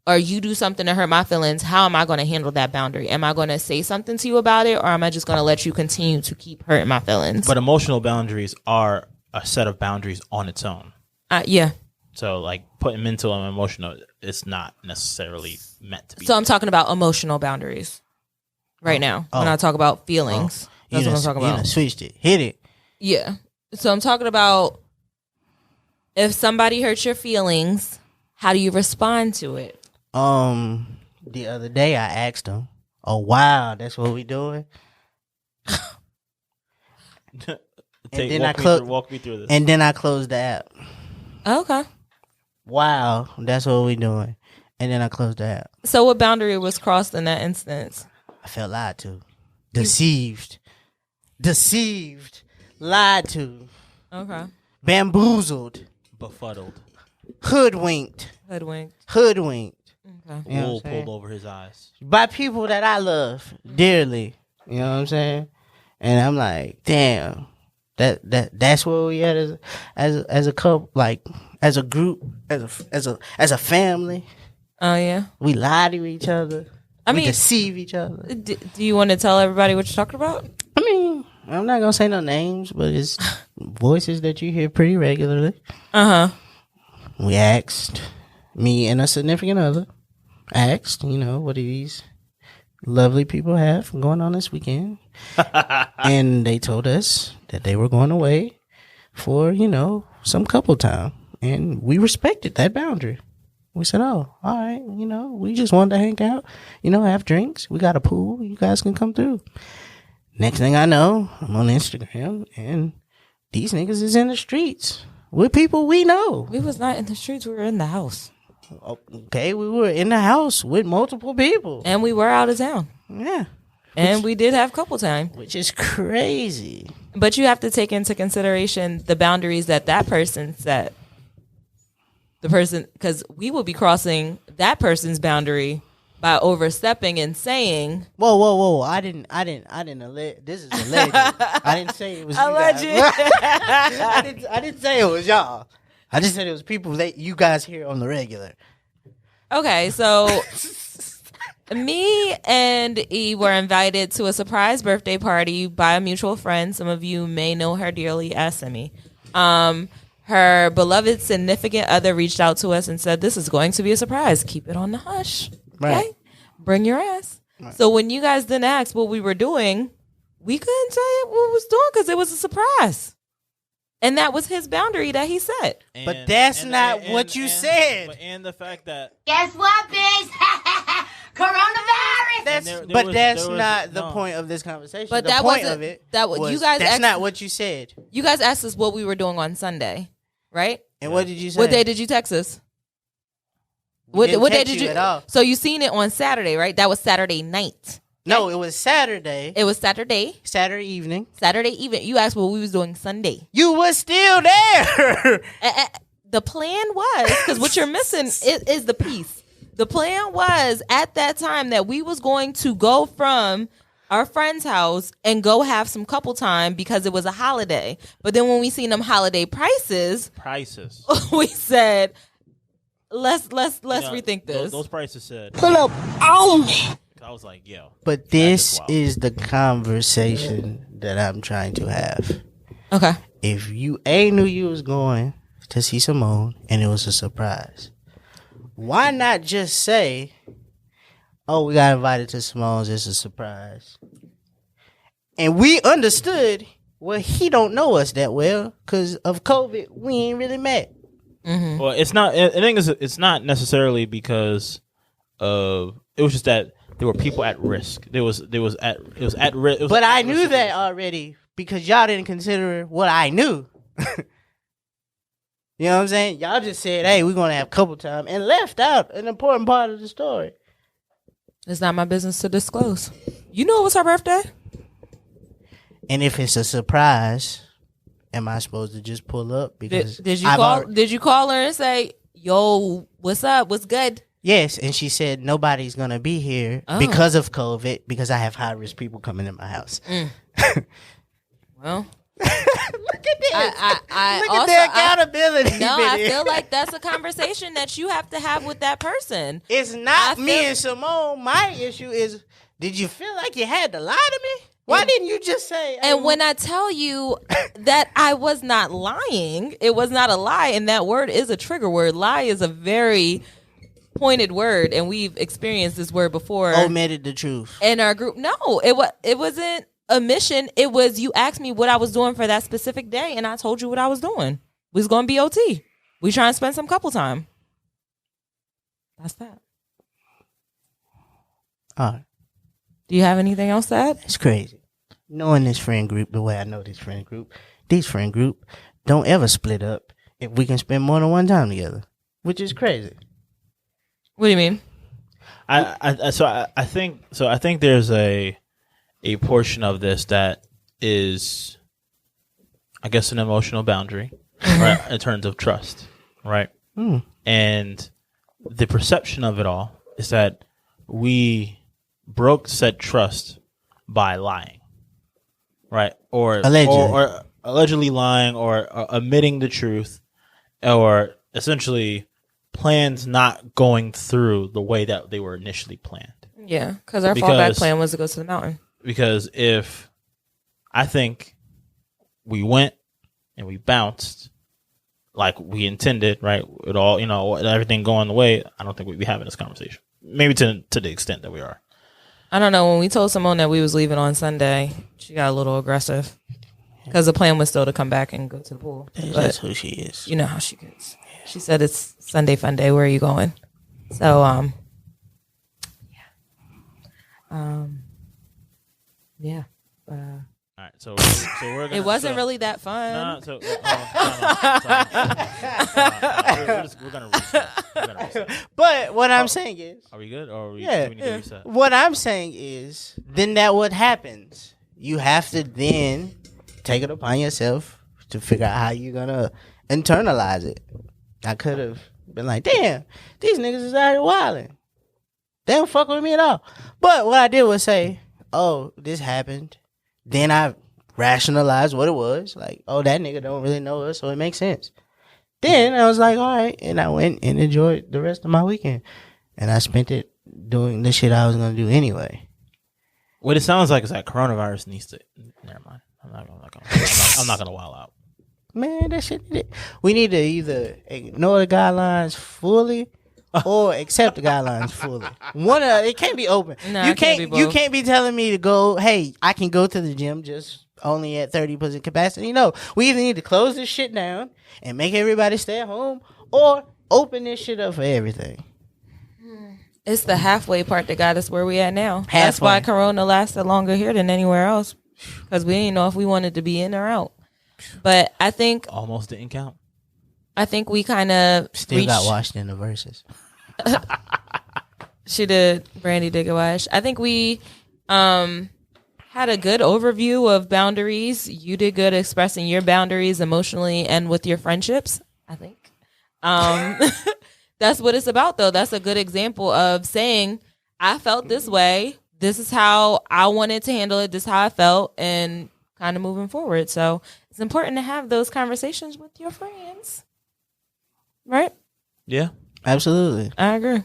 B: or you do something to hurt my feelings, how am I going to handle that boundary? Am I going to say something to you about it, or am I just going to let you continue to keep hurting my feelings?
D: But emotional boundaries are a set of boundaries on its own.
B: Yeah.
D: So like, putting mental and emotional, it's not necessarily meant to be.
B: So I'm talking about emotional boundaries right now. When I talk about feelings, that's what I'm talking about.
C: You switched it. Hit it.
B: Yeah. So I'm talking about, if somebody hurts your feelings, how do you respond to it?
C: The other day I asked him, "Oh wow, that's what we doing?"
D: Walk me through this.
C: And then I closed the app.
B: Okay.
C: Wow, that's what we doing. And then I closed the app.
B: So what boundary was crossed in that instance?
C: I felt lied to. Deceived, lied to.
B: Okay.
C: Bamboozled.
D: Befuddled.
B: Hoodwinked.
C: Okay.
D: Wool pulled over his eyes.
C: By people that I love dearly. You know what I'm saying? And I'm like, damn. That's where we at as a couple, like as a group, as a family.
B: Oh yeah.
C: We lie to each other. We deceive each other.
B: Do you want to tell everybody what you're talking about?
C: I mean, I'm not gonna say no names, but it's voices that you hear pretty regularly. We asked, me and a significant other asked, what do these lovely people have going on this weekend? And they told us that they were going away for, some couple time. And we respected that boundary. We said, oh, all right, we just wanted to hang out, have drinks. We got a pool. You guys can come through. Next thing I know, I'm on Instagram, and these niggas is in the streets with people we know.
B: We was not in the streets. We were in the house.
C: Okay, we were in the house with multiple people.
B: And we were out of town.
C: Yeah.
B: And we did have couple time.
C: Which is crazy.
B: But you have to take into consideration the boundaries that person set. The person, because we will be crossing that person's boundary by overstepping and saying,
C: "Whoa! I didn't allege. This is alleged. I didn't say it was
B: alleged.
C: You guys. I didn't say it was y'all. I just said it was people that you guys hear on the regular."
B: Okay, so Me and E were invited to a surprise birthday party by a mutual friend. Some of you may know her dearly as Simi. Her beloved significant other reached out to us and said, "This is going to be a surprise. Keep it on the hush. Okay?
C: Right.
B: Bring your ass." Right. So when you guys didn't ask what we were doing, we couldn't tell you what we was doing because it was a surprise. And that was his boundary that he set.
C: But that's not what you said.
D: And the fact that...
E: Guess what, bitch? Coronavirus!
C: That's not the point of this conversation.
B: But
C: the
B: that
C: point
B: wasn't,
C: of it
B: that
C: was,
B: you guys
C: that's
B: asked,
C: not what you said.
B: You guys asked us what we were doing on Sunday, right?
C: And what did you say?
B: What day did you text us? What day did you?
C: At all.
B: So you seen it on Saturday, right? That was Saturday night.
C: No, it was Saturday.
B: It was Saturday.
C: Saturday evening.
B: Saturday evening. You asked what we was doing Sunday.
C: You were still there.
B: The plan was, because what you're missing is the piece. The plan was at that time that we was going to go from our friend's house and go have some couple time because it was a holiday. But then when we seen them holiday prices, we said, let's rethink this.
D: Those prices said,
E: Pull up on me.
D: I was like, yo.
C: But this is the conversation that I'm trying to have.
B: Okay.
C: If you knew you was going to see Simone and it was a surprise, why not just say, "Oh, we got invited to Simone's, it's a surprise." And we understood, well, he don't know us that well because of COVID. We ain't really met.
D: Mm-hmm. Well, it's not. I think it's not necessarily because of. It was just that there were people at risk. It was at risk.
C: But I knew that already because y'all didn't consider what I knew. You know what I'm saying? Y'all just said, "Hey, we're gonna have couple time," and left out an important part of the story.
B: It's not my business to disclose. You know it was her birthday.
C: And if it's a surprise, am I supposed to just pull up? Because
B: did you call her and say, "Yo, what's up? What's good?"
C: Yes, and she said nobody's gonna be here because of COVID because I have high risk people coming in my house.
B: Well,
C: look at this.
B: I
C: look
B: also,
C: at the accountability.
B: I feel like that's a conversation that you have to have with that person.
C: It's not me and Simone. My issue is, did you feel like you had to lie to me? Why didn't you just say?
B: And when I tell you that I was not lying, it was not a lie, and that word is a trigger word. Lie is a very pointed word, and we've experienced this word before.
C: Omitted the truth
B: in our group. No, it wasn't omission. It was you asked me what I was doing for that specific day, and I told you what I was doing. We was going to be OT. We trying to spend some couple time. That's that.
C: All right.
B: Do you have anything else to add?
C: It's crazy. Knowing this friend group the way I know this friend group don't ever split up if we can spend more than one time together, which is crazy.
B: What do you mean?
D: I think there's a portion of this that is, I guess, an emotional boundary, right, in terms of trust, right? And the perception of it all is that we broke said trust by lying, right? Or allegedly lying, or omitting the truth, or essentially plans not going through the way that they were initially planned.
B: Yeah, because our fallback plan was to go to the mountain. Because
D: if I think we went and we bounced like we intended, right? It all, everything going the way, I don't think we'd be having this conversation. Maybe to the extent that we are.
B: I don't know. When we told Simone that we was leaving on Sunday, she got a little aggressive because the plan was still to come back and go to the pool.
C: That's who she is.
B: You know how she gets. She said it's Sunday fun day. Where are you going? So, yeah.
D: All right, so we're gonna,
B: it wasn't really that fun.
D: We're gonna reset.
C: But what I'm saying is,
D: are we good? Or do we need to reset?
C: What I'm saying is, then that what happens. You have to then take it upon yourself to figure out how you're gonna internalize it. I could have been like, damn, these niggas is out here wilding. They don't fuck with me at all. But what I did was say, oh, this happened. Then I rationalized what it was. Like, oh, that nigga don't really know us, so it makes sense. Then I was like, all right. And I went and enjoyed the rest of my weekend. And I spent it doing the shit I was gonna do anyway.
D: What it sounds like is that coronavirus needs to. Never mind. I'm not gonna wild out.
C: Man, that shit. We need to either ignore the guidelines fully or accept the guidelines fully. It can't be open.
B: No,
C: you
B: it can't be both.
C: You can't be telling me to go. Hey, I can go to the gym just only at 30% capacity. No, we either need to close this shit down and make everybody stay at home, or open this shit up for everything.
B: It's the halfway part that got us where we at now.
C: Halfway.
B: That's why Corona lasted longer here than anywhere else, because we didn't know if we wanted to be in or out. But I think
D: Almost didn't count.
B: we kind of
C: Still got washed in the verses.
B: She did. Brandy did get washed. I think we had a good overview of boundaries. You did good expressing your boundaries emotionally and with your friendships, I think. That's what it's about, though. That's a good example of saying, I felt this way. This is how I wanted to handle it. This is how I felt, and kind of moving forward. So it's important to have those conversations with your friends. Right?
D: Yeah.
C: Absolutely.
B: I agree.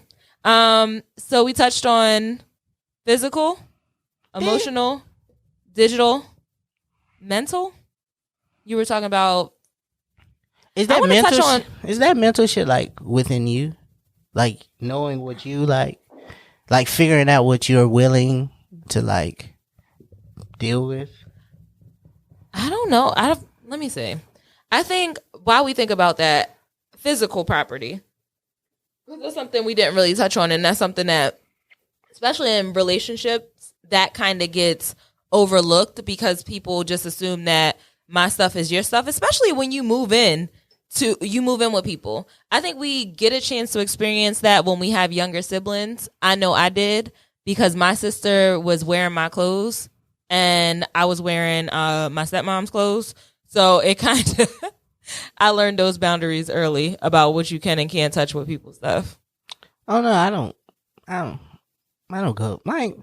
B: So we touched on physical, emotional, digital, mental. You were talking about.
C: Is
B: I
C: that
B: wanna
C: mental?
B: touch on-
C: Is that mental shit like within you, like knowing what you like figuring out what you're willing to like deal with?
B: I don't know. Let me see. I think while we think about that physical property, that's something we didn't really touch on, and that's something that, especially in relationships, that kind of gets overlooked because people just assume that my stuff is your stuff, especially when you move in with people. I think we get a chance to experience that when we have younger siblings. I know I did, because my sister was wearing my clothes and I was wearing my stepmom's clothes. So it kind of, I learned those boundaries early about what you can and can't touch with people's stuff.
C: Oh no, I don't go. Like,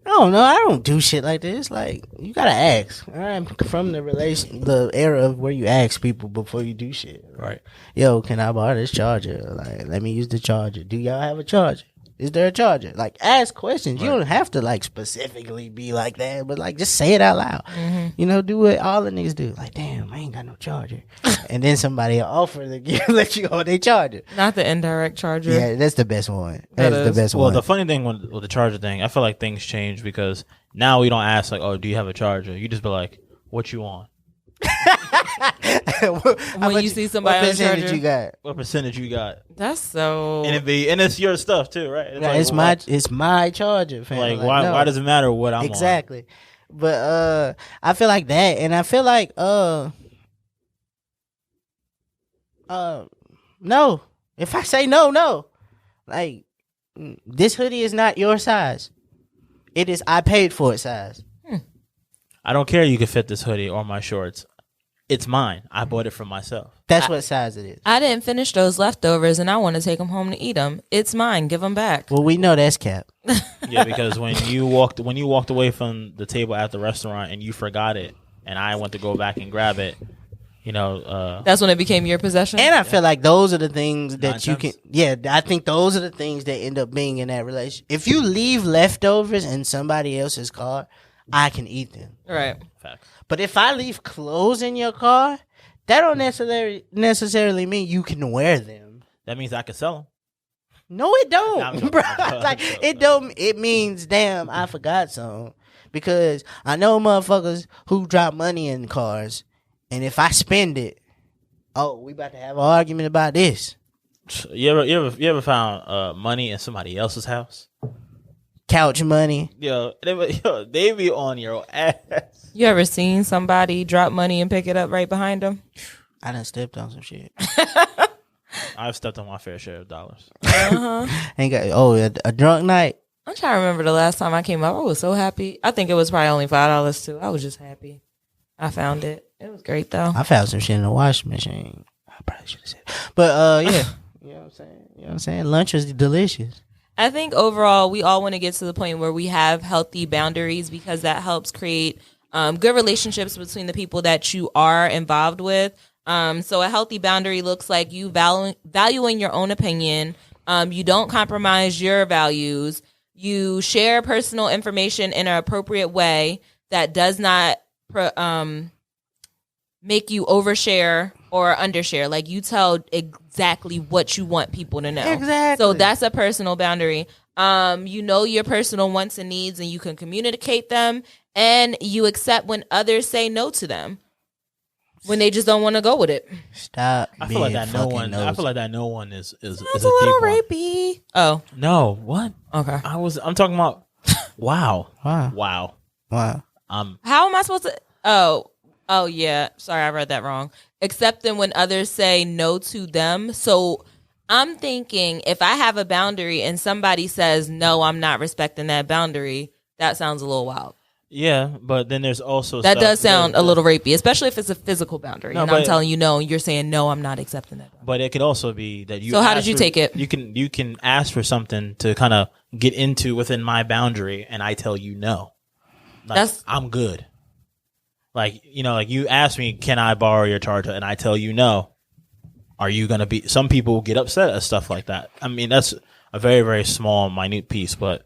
C: I don't know. I don't do shit like this. Like, you gotta ask. I'm from the era of where you ask people before you do shit.
D: Right.
C: Yo, can I borrow this charger? Like, let me use the charger. Do y'all have a charger? Is there a charger? Like, ask questions. You don't have to like specifically be like that, but like just say it out loud.
B: Mm-hmm.
C: You know, do what all the niggas do. Like, damn, I ain't got no charger, and then somebody will offer to let you hold their charger.
B: Not the indirect charger.
C: Yeah, that's the best one.
B: That
C: That's the
B: is.
C: best
D: Well,
C: one.
D: the funny thing with the charger thing, I feel like things change because now we don't ask like, "Oh, do you have a charger?" You just be like, "What you want?
B: When you see somebody on
C: what
B: a
C: percentage
B: charger.
C: you got?
D: What percentage you got?"
B: That's so.
D: And it's your stuff too, right?
C: Nah,
D: like,
C: it's my charger, fam.
D: Like,
C: no.
D: why does it matter what I'm on?
C: exactly? But I feel like that, and I feel like no. If I say no, like this hoodie is not your size. It is I paid for it size.
D: I don't care. You can fit this hoodie or my shorts. It's mine. I bought it for myself.
C: That's what size it is.
B: I didn't finish those leftovers, and I want to take them home to eat them. It's mine. Give them back.
C: Well, we know that's cap.
D: Yeah, because when you walked away from the table at the restaurant and you forgot it, and I went to go back and grab it, you know,
B: That's when it became your possession.
C: And I feel like those are the things that you can.
D: Nonsense.
C: Yeah, I think those are the things that end up being in that relationship. If you leave leftovers in somebody else's car, I can eat them.
B: Right.
D: facts.
C: But if I leave clothes in your car, that don't necessarily mean you can wear them.
D: That means I could sell them.
C: No, it don't,
D: Nah, I'm joking.
C: bro.
D: I'm
C: Like
D: joking.
C: it don't. It means damn, I forgot some because I know motherfuckers who drop money in cars, and if I spend it, oh, we about to have an argument about this.
D: You ever found money in somebody else's house?
C: Couch money.
D: They be on your ass.
B: You ever seen somebody drop money and pick it up right behind them?
C: I done stepped on some shit.
D: I've stepped on my fair share of dollars.
C: Ain't got a drunk night.
B: I'm trying to remember the last time I came up. I was so happy. I think it was probably only $5 too. I was just happy. I found it. It was great though.
C: I found some shit in the washing machine. I probably should have said, but yeah, you know what I'm saying. You know what I'm saying. Lunch was delicious.
B: I think overall, we all want to get to the point where we have healthy boundaries because that helps create good relationships between the people that you are involved with. So a healthy boundary looks like you valuing your own opinion, You don't compromise your values. You share personal information in an appropriate way that does not make you overshare or undershare. Like, you tell exactly what you want people to know.
C: Exactly.
B: So that's a personal boundary. You know your personal wants and needs, and you can communicate them, and you accept when others say no to them, when they just don't want to go with it.
C: Stop.
D: I feel like that no one.
C: knows.
D: I feel like that no one is a
B: That's
D: deep
B: a little
D: one.
B: rapey. Oh,
D: No, what?
B: okay.
D: I'm talking about. Wow.
C: Wow.
D: Wow.
C: Wow.
B: How am I supposed to? Oh yeah. Sorry, I read that wrong. Accepting when others say no to them. So I'm thinking, if I have a boundary and somebody says no, I'm not respecting that boundary, that sounds a little wild.
D: Yeah, but then there's also
B: That
D: stuff
B: does sound a little rapey, especially if it's a physical boundary.
D: No,
B: and I'm
D: but-
B: telling you no, and you're saying no, I'm not accepting that boundary.
D: But it could also be that you.
B: So how
D: ask
B: did you
D: for-
B: take it?
D: You can ask for something to kind of get into within my boundary, and I tell you no. Like,
B: That's-
D: I'm good. Like, like you ask me, can I borrow your charger, and I tell you no. Are you gonna be? Some people get upset at stuff like that. I mean, that's a very, very small, minute piece, but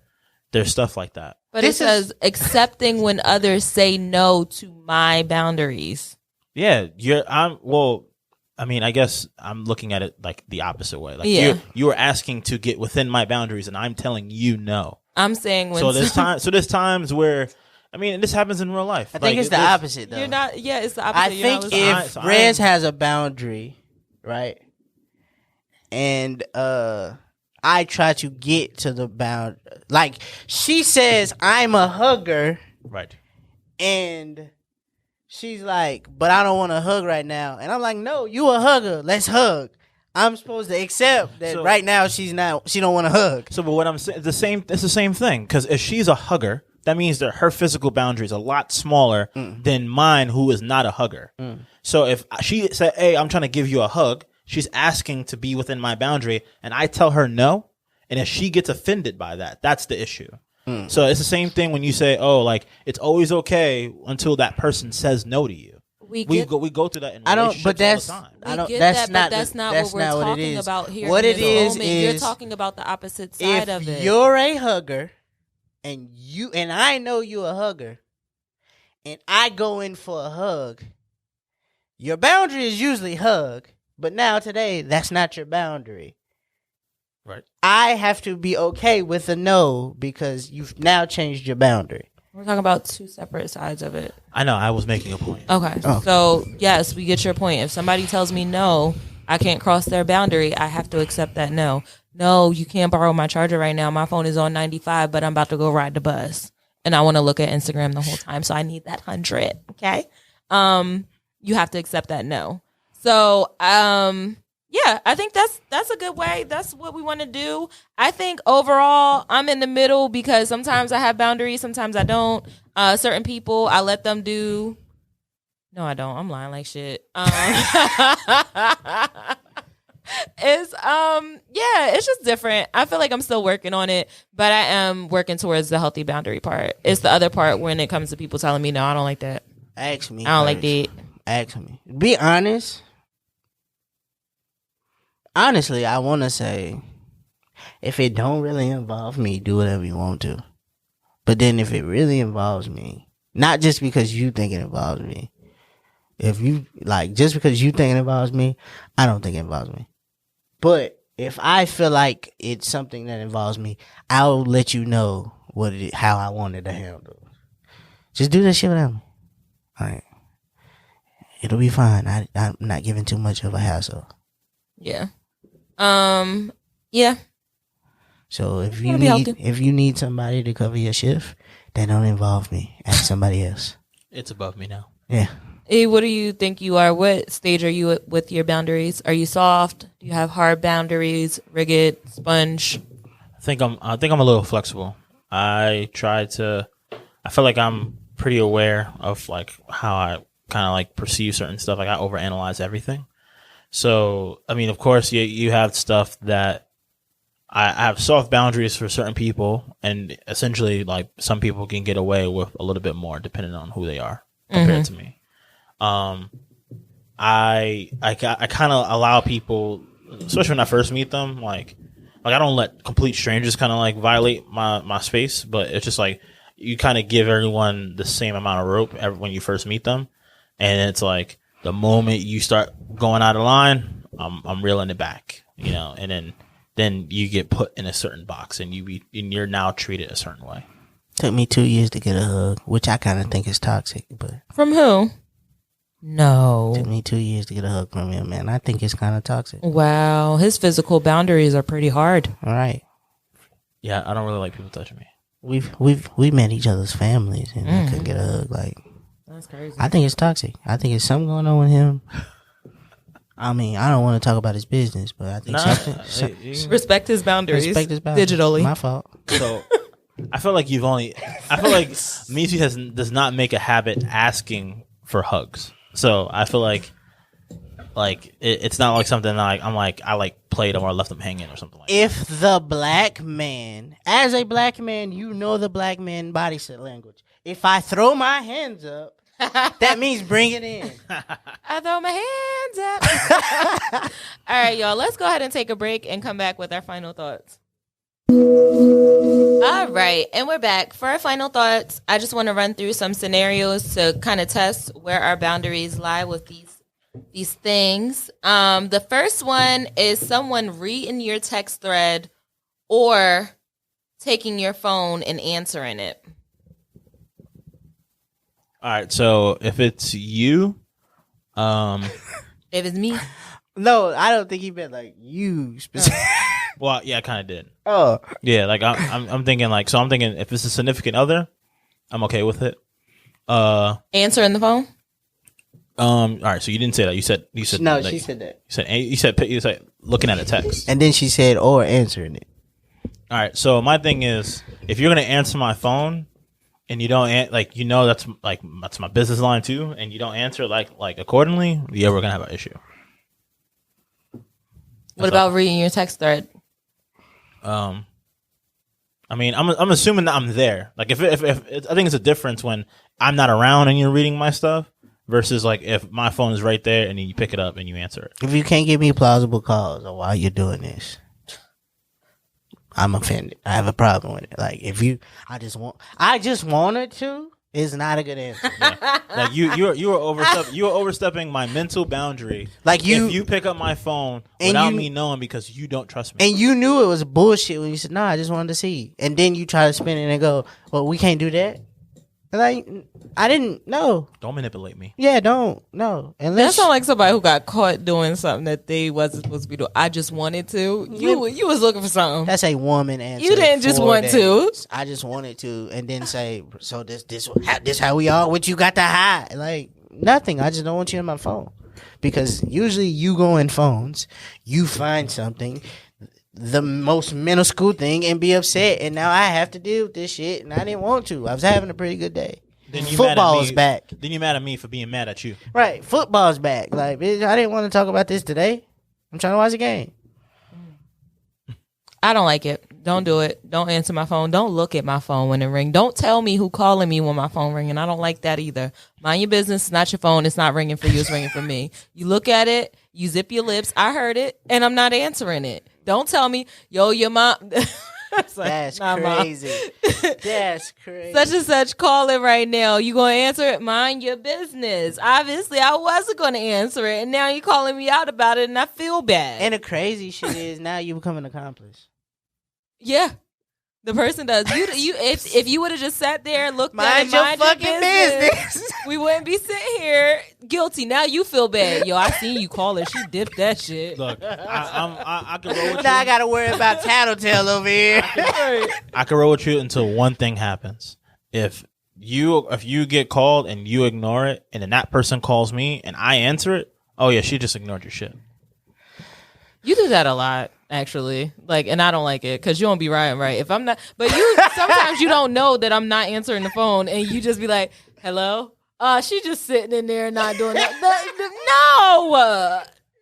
D: there's stuff like that.
B: But it says accepting when others say no to my boundaries.
D: Yeah, I mean, I guess I'm looking at it like the opposite way. Like,
B: Yeah.
D: you are asking to get within my boundaries, and I'm telling you no.
B: I'm saying when
D: So there's times where, I mean, this happens in real life.
C: I think it's the opposite, though.
B: you're not. Yeah, it's the opposite.
C: I
B: You're not
C: think
B: listening.
C: if
D: So
C: Rez has a boundary, right, and I try to get to the bound, like she says, I'm a hugger,
D: Right.
C: and she's like, but I don't want to hug right now, and I'm like, no, you a hugger, let's hug. I'm supposed to accept that
D: So-
C: right now she don't want to hug.
D: So, but what I'm saying, it's the same thing. Because if she's a hugger, that means that her physical boundary is a lot smaller than mine, who is not a hugger. So if she said, "Hey, I'm trying to give you a hug," she's asking to be within my boundary, and I tell her no. And if she gets offended by that, that's the issue. So it's the same thing when you say, "Oh, like it's always okay until that person says no to you."
B: we
D: go through that in
C: I don't,
D: relationships
C: but that's
D: all the time.
C: I don't.
B: get
C: That's
B: that,
C: not.
B: but that's not
C: that's
B: what we're
C: not
B: talking
C: it is.
B: about here.
C: What
B: in
C: it
B: this
C: is
B: moment. You're
C: is
B: talking about the opposite side of
C: if
B: it.
C: you're a hugger, and I know you're a hugger, and I go in for a hug, your boundary is usually hug, but now today that's not your boundary.
D: Right.
C: I have to be okay with a no because you've now changed your boundary.
B: We're talking about two separate sides of it.
D: I know. I was making a point.
B: Okay.
C: Oh.
B: So, yes, we get your point. If somebody tells me no, I can't cross their boundary, I have to accept that no. No, you can't borrow my charger right now. My phone is on 95, but I'm about to go ride the bus. And I want to look at Instagram the whole time, so I need that 100. Okay? You have to accept that no. So, yeah, I think that's a good way. That's what we want to do. I think overall, I'm in the middle because sometimes I have boundaries, sometimes I don't. Certain people, I let them do. No, I don't. I'm lying like shit. It's just different. I feel like I'm still working on it, but I am working towards the healthy boundary part. It's the other part when it comes to people telling me no, I don't like that.
C: Ask me.
B: I don't like
C: first.
B: that.
C: Ask me. Be honest. Honestly, I want to say, if it don't really involve me, do whatever you want to. But then if it really involves me, not just because you think it involves me, if you, like, just because you think it involves me, I don't think it involves me. But if I feel like it's something that involves me, I'll let you know how I wanted to handle it. Just do that shit without me. All right. It'll be fine. I'm not giving too much of a hassle.
B: Yeah. Yeah.
C: So if
B: Wanna be healthy.
C: you need somebody to cover your shift, then don't involve me. Ask somebody else.
D: It's above me now.
C: Yeah.
B: Hey, what do you think you are? What stage are you at with your boundaries? Are you soft? Do you have hard boundaries? Rigid? Sponge?
D: I think I'm a little flexible. I feel like I'm pretty aware of like how I kind of like perceive certain stuff. Like I overanalyze everything. So, I mean, of course you have stuff that I have soft boundaries for certain people, and essentially like some people can get away with a little bit more depending on who they are compared to me. I kind of allow people, especially when I first meet them, like like I don't let complete strangers kind of like violate my space, but it's just like you kind of give everyone the same amount of rope when you first meet them, and it's like the moment you start going out of line, I'm reeling it back, you know, and then you get put in a certain box, and you're now treated a certain way.
C: Took me 2 years to get a hug, which I kind of think is toxic, but
B: From who? No.
C: took me 2 years to get a hug from him, man. I think it's kind of toxic.
B: Wow. His physical boundaries are pretty hard.
C: All right.
D: Yeah, I don't really like people touching me.
C: We met each other's families, and I couldn't get a hug. Like,
B: That's crazy.
C: I think it's toxic. I think it's something going on with him. I mean, I don't want to talk about his business, but I think something.
B: Respect his boundaries.
C: Respect his boundaries.
B: Digitally.
C: My fault.
D: So I feel like Mizu does not make a habit asking for hugs. So I feel like it's not like something like I played them or left them hanging or something like that.
C: If the black man, as a black man, you know the black man body language. If I throw my hands up, that means bring it in.
B: I throw my hands up. All right, y'all. Let's go ahead and take a break and come back with our final thoughts. All right, and we're back. For our final thoughts, I just want to run through some scenarios to kind of test where our boundaries lie with these things. The first one is someone reading your text thread or taking your phone and answering it.
D: All right, so if it's you,
B: If it's me,
C: No, I don't think he meant like you specifically.
D: well, yeah, I kind of did.
C: Oh,
D: Yeah, like I'm thinking like I'm thinking if it's a significant other, I'm okay with it.
B: answering the phone.
D: All right, so you didn't say that. You said
C: no,
D: like,
C: she said that,
D: you said looking at a text.
C: and then she said or answering it.
D: All right, so my thing is if you're gonna answer my phone and you don't that's my business line too, and you don't answer like accordingly, yeah, we're gonna have an issue.
B: What about reading your text thread?
D: I mean, I'm assuming that I'm there. Like if I think it's a difference when I'm not around and you're reading my stuff versus like if my phone is right there and then you pick it up and you answer it.
C: If you can't give me plausible cause of why you're doing this, I'm offended. I have a problem with it. Like I just wanted to. Is not a good answer.
D: Yeah. Like you were overstepping my mental boundary.
C: Like
D: if you pick up my phone without me knowing because you don't trust me,
C: and you knew it was bullshit when you said, "No, I just wanted to see," and then you try to spin it and go, "Well, we can't do that." Like I didn't know.
D: don't manipulate me.
C: Yeah, don't no.
B: That
C: Unless
B: sounds like somebody who got caught doing something that they wasn't supposed to be doing. I just wanted to. You was looking for something.
C: that's a woman answer.
B: You didn't just
C: 4
B: want to.
C: days. I just wanted to, and then say, "So this how we are? What you got to hide?" Like nothing. I just don't want you in my phone because usually you go in phones, you find something. The most minuscule thing and be upset, and now I have to deal with this shit, and I didn't want to. I was having a pretty good day.
D: Then you
C: Football's back,
D: Then you mad at me for being mad at you.
C: right? Football's back. Like bitch, I didn't want to talk about this today. I'm trying to watch a game.
B: I don't like it. Don't do it. Don't answer my phone. Don't look at my phone when it rings. Don't tell me who calling me when my phone ringing. I don't like that either. Mind your business. It's not your phone. It's not ringing for you. It's ringing for me. You look at it. You zip your lips. I heard it, and I'm not answering it. Don't tell me, yo, your mom. It's like,
C: That's
B: nah, Mom.
C: crazy. That's crazy.
B: Such and such calling right now. You gonna answer it? Mind your business. Obviously, I wasn't gonna answer it, and now you calling me out about it, and I feel bad.
C: And the crazy shit is now you become an accomplice.
B: Yeah, the person does. If you would have just sat there and looked at
C: Mind
B: it,
C: your
B: mind
C: fucking
B: your
C: business.
B: we wouldn't be sitting here guilty. Now you feel bad. Yo, I seen you call her. She dipped that shit.
D: Look, I can roll with you.
C: Now I gotta worry about tattletale over here.
D: I can roll with you until one thing happens. If you get called and you ignore it, and then that person calls me and I answer it, oh yeah, she just ignored your shit.
B: You do that a lot, actually. Like, and I don't like it because you don't be right. If I'm not, but you sometimes you don't know that I'm not answering the phone, and you just be like, "Hello." She just sitting in there not doing that.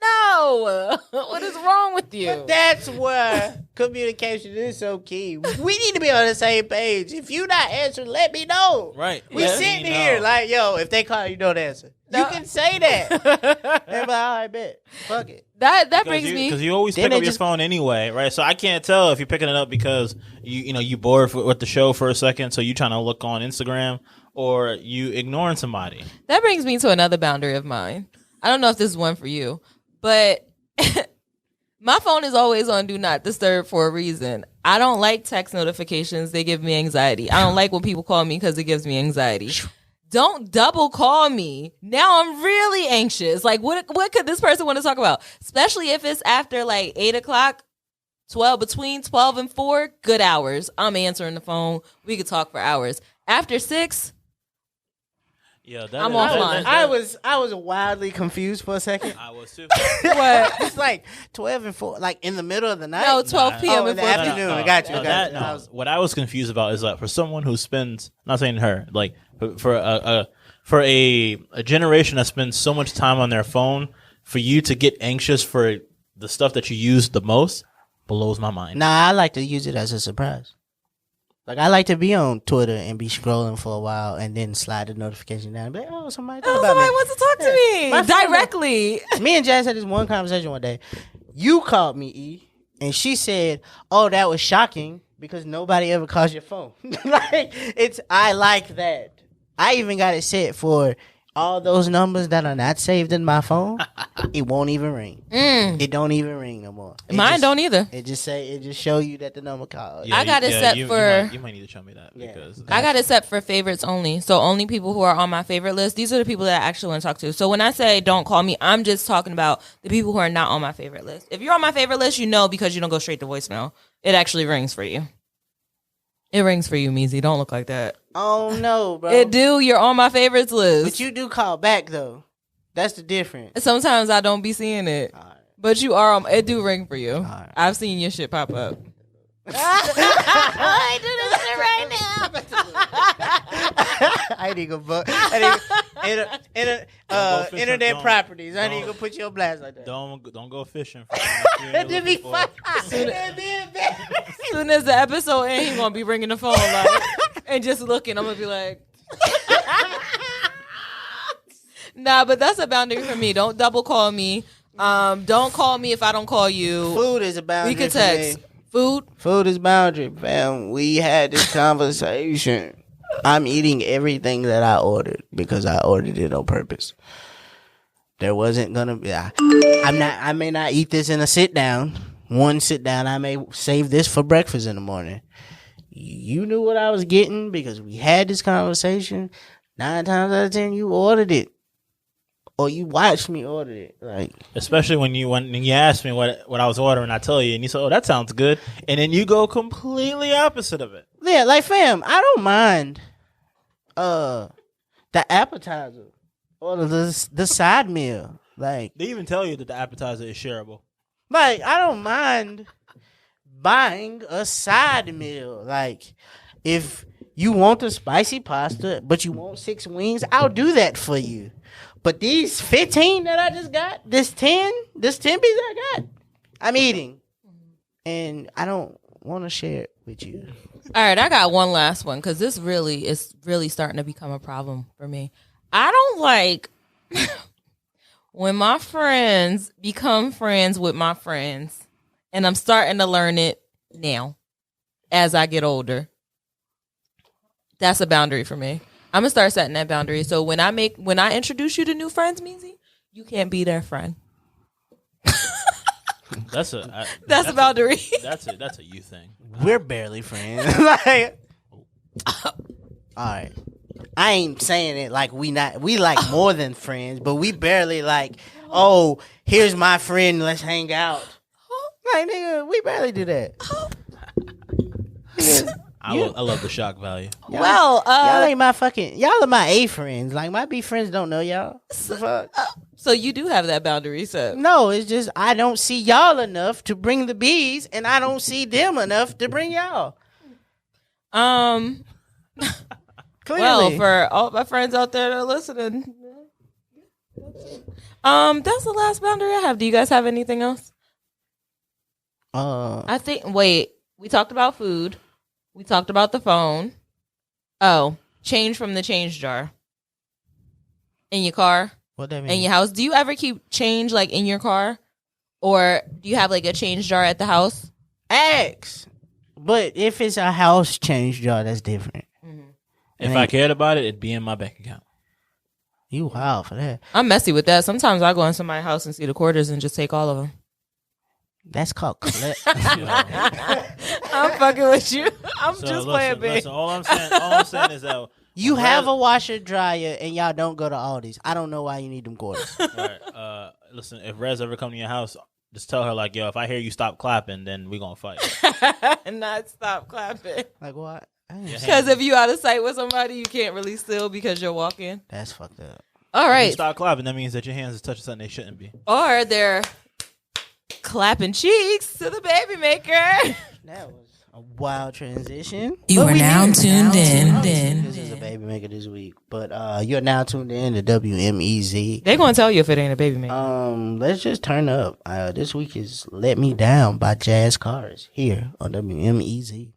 B: No. What is wrong with you?
C: But that's where communication is so key. We need to be on the same page. If you not answering, let me know.
D: Right.
C: We
D: Let
C: sitting
D: me
C: here
D: know.
C: like, yo, if they call you, don't answer.
B: No.
C: You can say that. And be like, all right, bet. Fuck it.
B: That brings me.
D: Because you always
C: Then
D: pick
C: they
D: up your
C: just-
D: phone anyway, right? So I can't tell if you're picking it up because you bored with the show for a second, so you trying to look on Instagram, or you ignoring somebody.
B: That brings me to another boundary of mine. I don't know if this is one for you, but my phone is always on Do Not Disturb for a reason. I don't like text notifications. They give me anxiety. I don't like when people call me because it gives me anxiety. Don't double call me. Now I'm really anxious. Like, what could this person want to talk about? Especially if it's after like 8 o'clock, between 12 and 4, good hours. I'm answering the phone. We could talk for hours. After 6,
D: Yeah,
B: I'm offline.
C: I was wildly confused for a second.
D: I was too.
B: what?
C: It's like 12 and 4, like in the middle of the night.
B: No, 12 p.m.
C: Oh, in
B: and
C: the
B: 4
C: afternoon. I got you.
D: No,
C: I got you.
D: no. What I was confused about is that for someone who spends, not saying her, like for a generation that spends so much time on their phone, for you to get anxious for the stuff that you use the most blows my mind.
C: Nah, I like to use it as a surprise. Like, I like to be on Twitter and be scrolling for a while and then slide the notification down and be like, oh, somebody thought about
B: Somebody
C: me.
B: wants to talk to me
C: My friend-
B: directly.
C: Me and Jazz had this one conversation one day. You called me, E, and she said, oh, that was shocking because nobody ever calls your phone. I like that. I even got it set for all those numbers that are not saved in my phone. It won't even ring. It don't even ring no more.
B: Mine don't either.
C: It just show you that the number called.
B: I got it set for-
D: You might need to show me that because
B: I got it set for favorites only. So only people who are on my favorite list. These are the people that I actually want to talk to. So when I say don't call me, I'm just talking about the people who are not on my favorite list. If you're on my favorite list, you know because you don't go straight to voicemail. It actually rings for you. It rings for you, Meezy. Don't look like that.
C: Oh no, bro.
B: It do. You're on my favorites list.
C: But you do call back though. That's the difference.
B: Sometimes I don't be seeing it.
C: All right.
B: But you are on. It do ring for you.
C: right.
B: I've seen your shit pop up. I do this shit right now.
C: I ain't gonna book.
D: fish
C: Internet
D: on-
C: properties. I
D: don't-
C: ain't gonna put your blast like that.
D: don't go fishing. For
C: It'd be fun. It'd be embarrassing.
B: As soon as the episode ends, he gonna be ringing the phone like, and just looking. I'm gonna be like, nah. But that's a boundary for me. Don't double call me. Don't call me if I don't call you.
C: Food is a boundary.
B: We could
C: for
B: text.
C: me.
B: Food.
C: Food is boundary, fam. We had this conversation. I'm eating everything that I ordered because I ordered it on purpose. There wasn't gonna be. I may not eat this in a sit down. One sit down. I may save this for breakfast in the morning. You knew what I was getting because we had this conversation. 9 times out of 10, you ordered it, or you watched me order it. Like,
D: Especially when you asked me what I was ordering, I tell you, and you say, "Oh, that sounds good," and then you go completely opposite of it.
C: yeah, like fam, I don't mind the appetizer or the side meal. Like
D: They even tell you that the appetizer is shareable.
C: I don't mind buying a side meal. Like, if you want the spicy pasta, but you want 6 wings, I'll do that for you. But these 15 that I just got, this 10 piece I got, I'm eating. And I don't want to share it with you.
B: All right, I got one last one because this really is starting to become a problem for me. I don't like when my friends become friends with my friends, and I'm starting to learn it now as I get older. That's a boundary for me. I'm gonna start setting that boundary. So when I introduce you to new friends, Meezy, you can't be their friend.
D: That's a
B: boundary.
D: That's a you thing.
C: We're barely friends. Like, all right. I ain't saying it like we like more than friends, but we barely like, oh, here's my friend, let's hang out. Like, nigga, we barely do that. Nigga,
D: I love the shock value.
B: Well,
C: y'all ain't my fucking, y'all are my A friends. Like, my B friends don't know y'all. The fuck?
B: so you do have that boundary set.
C: No, it's just I don't see y'all enough to bring the B's, and I don't see them enough to bring y'all.
B: Clearly. Well, for all my friends out there that are listening, That's the last boundary I have. Do you guys have anything else?
C: Uh,
B: I think. Wait, we talked about food. We talked about the phone. Oh, change from the change jar in your car,
C: what that mean?
B: in your house. Do you ever keep change like in your car, or do you have like a change jar at the house?
C: X. But if it's a house change jar, that's different.
D: If I cared about it, it'd be in my bank account.
C: You wild for that.
B: I'm messy with that. Sometimes I go in somebody's house and see the quarters and just take all of them.
C: That's called collect.
B: I'm fucking with you. I'm just playing big.
D: Listen, all I'm saying is that
C: You have a washer dryer and y'all don't go to Aldi's. I don't know why you need them quarters.
D: all right, listen, if Rez ever come to your house, just tell her like, yo, if I hear you stop clapping, then we gonna fight.
B: Not stop clapping.
C: Like what?
B: Because if you out of sight with somebody, you can't really steal because you're walking.
C: That's fucked up.
B: All
D: If you
B: right.
D: stop clapping, that means that your hands are touching something they shouldn't be.
B: Or they're clapping cheeks to the baby maker.
C: That was a wild transition.
A: You
C: But
A: are
C: we
A: now
C: did it.
A: tuned in.
C: This is a baby maker this week. But you're now tuned in to WMEZ.
B: They gonna tell you if it ain't a baby maker.
C: Let's just turn up. This week is Let Me Down by Jazz Karis here on WMEZ.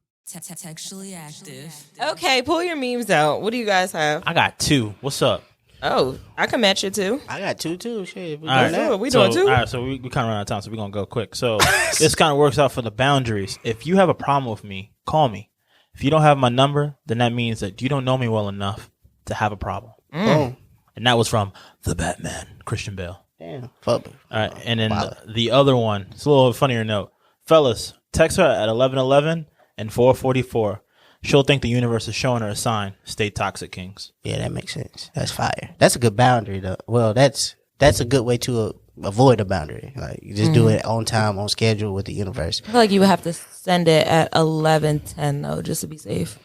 A: Textually active.
B: Okay, pull your memes out. What do you guys have?
D: I got two. What's up?
B: Oh, I can match it too.
C: I got two too. Shit, we
D: All
C: doing
D: right.
C: that.
B: We doing two?
D: All right, so we kind of run out of time, so we're going to go quick. So this kind of works out for the boundaries. If you have a problem with me, call me. If you don't have my number, then that means that you don't know me well enough to have a problem.
C: Boom.
D: And that was from the Batman, Christian Bale.
C: Damn. Fuck me.
D: All right, and then
C: Wow.
D: the other one, it's a little funnier note. Fellas, text her at 11:11 and 4:44. She'll think the universe is showing her a sign. Stay toxic, kings.
C: Yeah, that makes sense. That's fire. That's a good boundary, though. Well, that's a good way to avoid a boundary. Like, you just do it on time, on schedule with the universe.
B: I feel like you would have to send it at 11:10 though, just to be safe,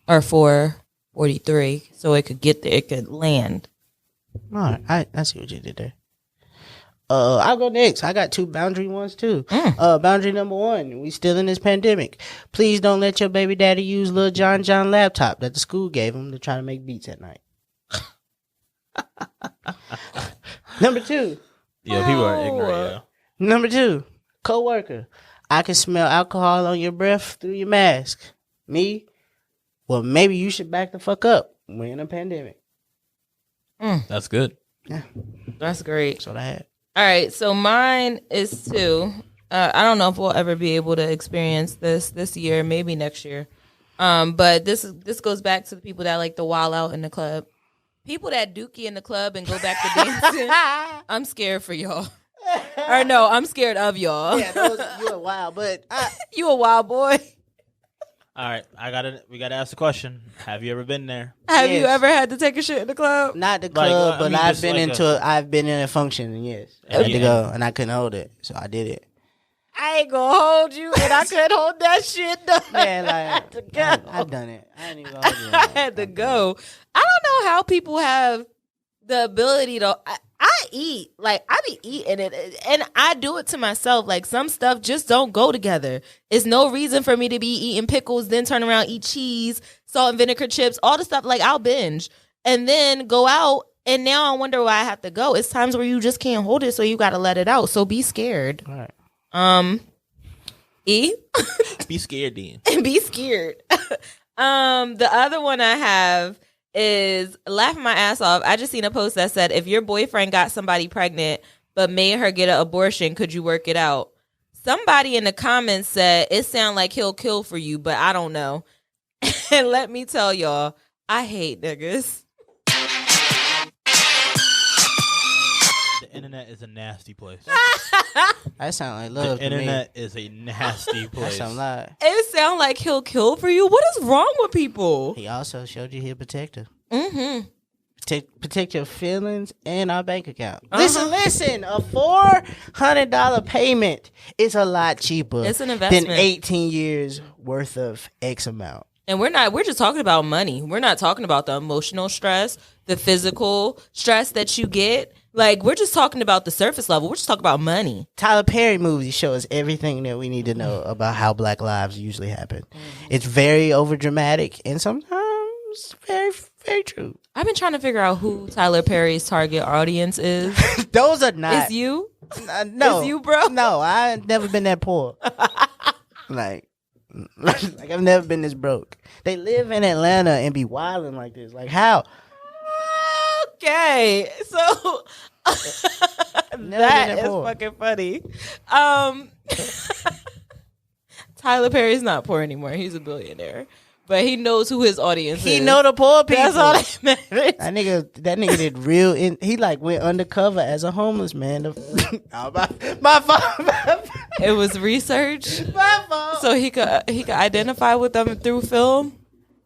B: or 4:43, so it could get there, it could land.
C: All right, I see what you did there. I'll go next. I got two boundary ones too. Boundary number one: we still in this pandemic. Please don't let your baby daddy use Lil John laptop that the school gave him to try to make beats at night. Number two.
D: Yeah, people are ignorant. Yeah.
C: Number two, coworker. I can smell alcohol on your breath through your mask. Me? Well, maybe you should back the fuck up. We're in a pandemic.
D: That's good.
B: That's great.
C: That's what I had.
B: All right, so mine is two. I don't know if we'll ever be able to experience this year, maybe next year. But this goes back to the people that like to wild out in the club. People that dookie in the club and go back to dancing. I'm scared for y'all. Or no, I'm scared of y'all.
C: Yeah, you a wild, but
B: You a wild boy.
D: All right, we gotta ask the question. Have you ever been there?
B: Have you
C: Yes.
B: ever had to take a shit in the club?
C: not the
D: Like,
C: club.
D: I
C: But
D: mean,
C: I've
D: just
C: been
D: like
C: I've been in a function, and yes, I had to
D: Yeah.
C: go, and I couldn't hold it, so I did it.
B: I ain't gonna hold you, and I couldn't hold that shit. Though.
C: Man, like
B: to go.
C: I've done it. I ain't even gonna hold you on
B: I
C: that.
B: had to go. I don't know how people have the ability to. I eat, like, I be eating it, and I do it to myself. Like, some stuff just don't go together. It's no reason for me to be eating pickles, then turn around, eat cheese, salt and vinegar chips, all the stuff. Like, I'll binge and then go out, and now I wonder why I have to go. It's times where you just can't hold it, so you got to let it out. So be scared.
C: All right.
B: E?
D: Be scared, then.
B: And be scared. The other one I have is laughing my ass off. I just seen a post that said, if your boyfriend got somebody pregnant but made her get an abortion, could you work it out? Somebody in the comments said, it sounds like he'll kill for you, but I don't know. And let me tell y'all, I hate niggas.
D: The internet is a nasty place.
C: That sound like
D: The
C: love to me.
D: internet is a nasty
C: That
D: place.
C: sound like.
B: It sounds like he'll kill for you. What is wrong with people?
C: He also showed you he'll protect her.
B: Mm-hmm.
C: Protect your feelings and our bank account. Listen. A $400 payment is a lot cheaper.
B: It's an investment.
C: than 18 years worth of X amount.
B: And we're just talking about money. We're not talking about the emotional stress, the physical stress that you get. Like, we're just talking about the surface level. We're just talking about money.
C: Tyler Perry movies show us everything that we need to know about how Black lives usually happen. It's very overdramatic and sometimes very, very true.
B: I I've been trying to figure out who Tyler Perry's target audience is.
C: Those are not.
B: Is you?
C: No.
B: It's you, bro?
C: No, I've never been that poor. like I've never been this broke. They live in Atlanta and be wilding like this. Like how?
B: Okay, so that is
C: poor.
B: fucking funny. Tyler Perry's not poor anymore. He's a billionaire, but he knows who his audience is.
C: He know the poor people.
B: That's all that matters.
C: That nigga did real. He like went undercover as a homeless man. My fault.
B: It was research,
C: My fault.
B: so he could identify with them through film.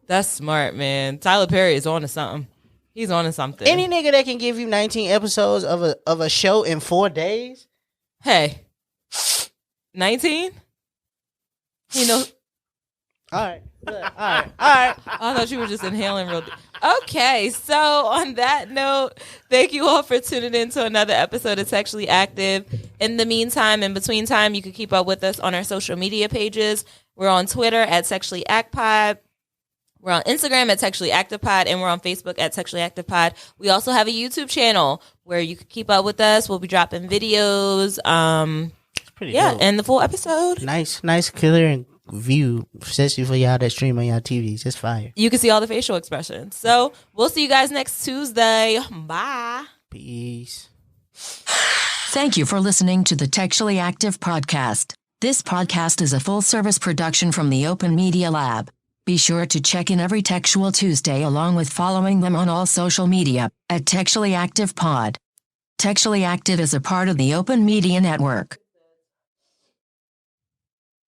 B: That's smart, man. Tyler Perry is on to something. He's on to something.
C: Any nigga that can give you 19 episodes of a show in 4 days.
B: Hey, 19. You know.
C: All right. All right.
B: I thought you were just inhaling real deep. Okay, so on that note, thank you all for tuning in to another episode of Textually Active. In the meantime, in between time, you can keep up with us on our social media pages. We're on Twitter at Textually Act Pod. We're on Instagram at Textually Active Pod, and we're on Facebook at Textually Active Pod. We also have a YouTube channel where you can keep up with us. We'll be dropping videos.
C: Pretty
B: Yeah,
C: dope.
B: and the full episode.
C: Nice, clear view, especially for y'all that stream on y'all TVs. It's fire.
B: You can see all the facial expressions. So we'll see you guys next Tuesday. Bye.
C: Peace.
A: Thank you for listening to the Textually Active podcast. This podcast is a full-service production from the Open Media Lab. Be sure to check in every Textual Tuesday along with following them on all social media at Textually Active Pod. Textually Active is a part of the Open Media Network.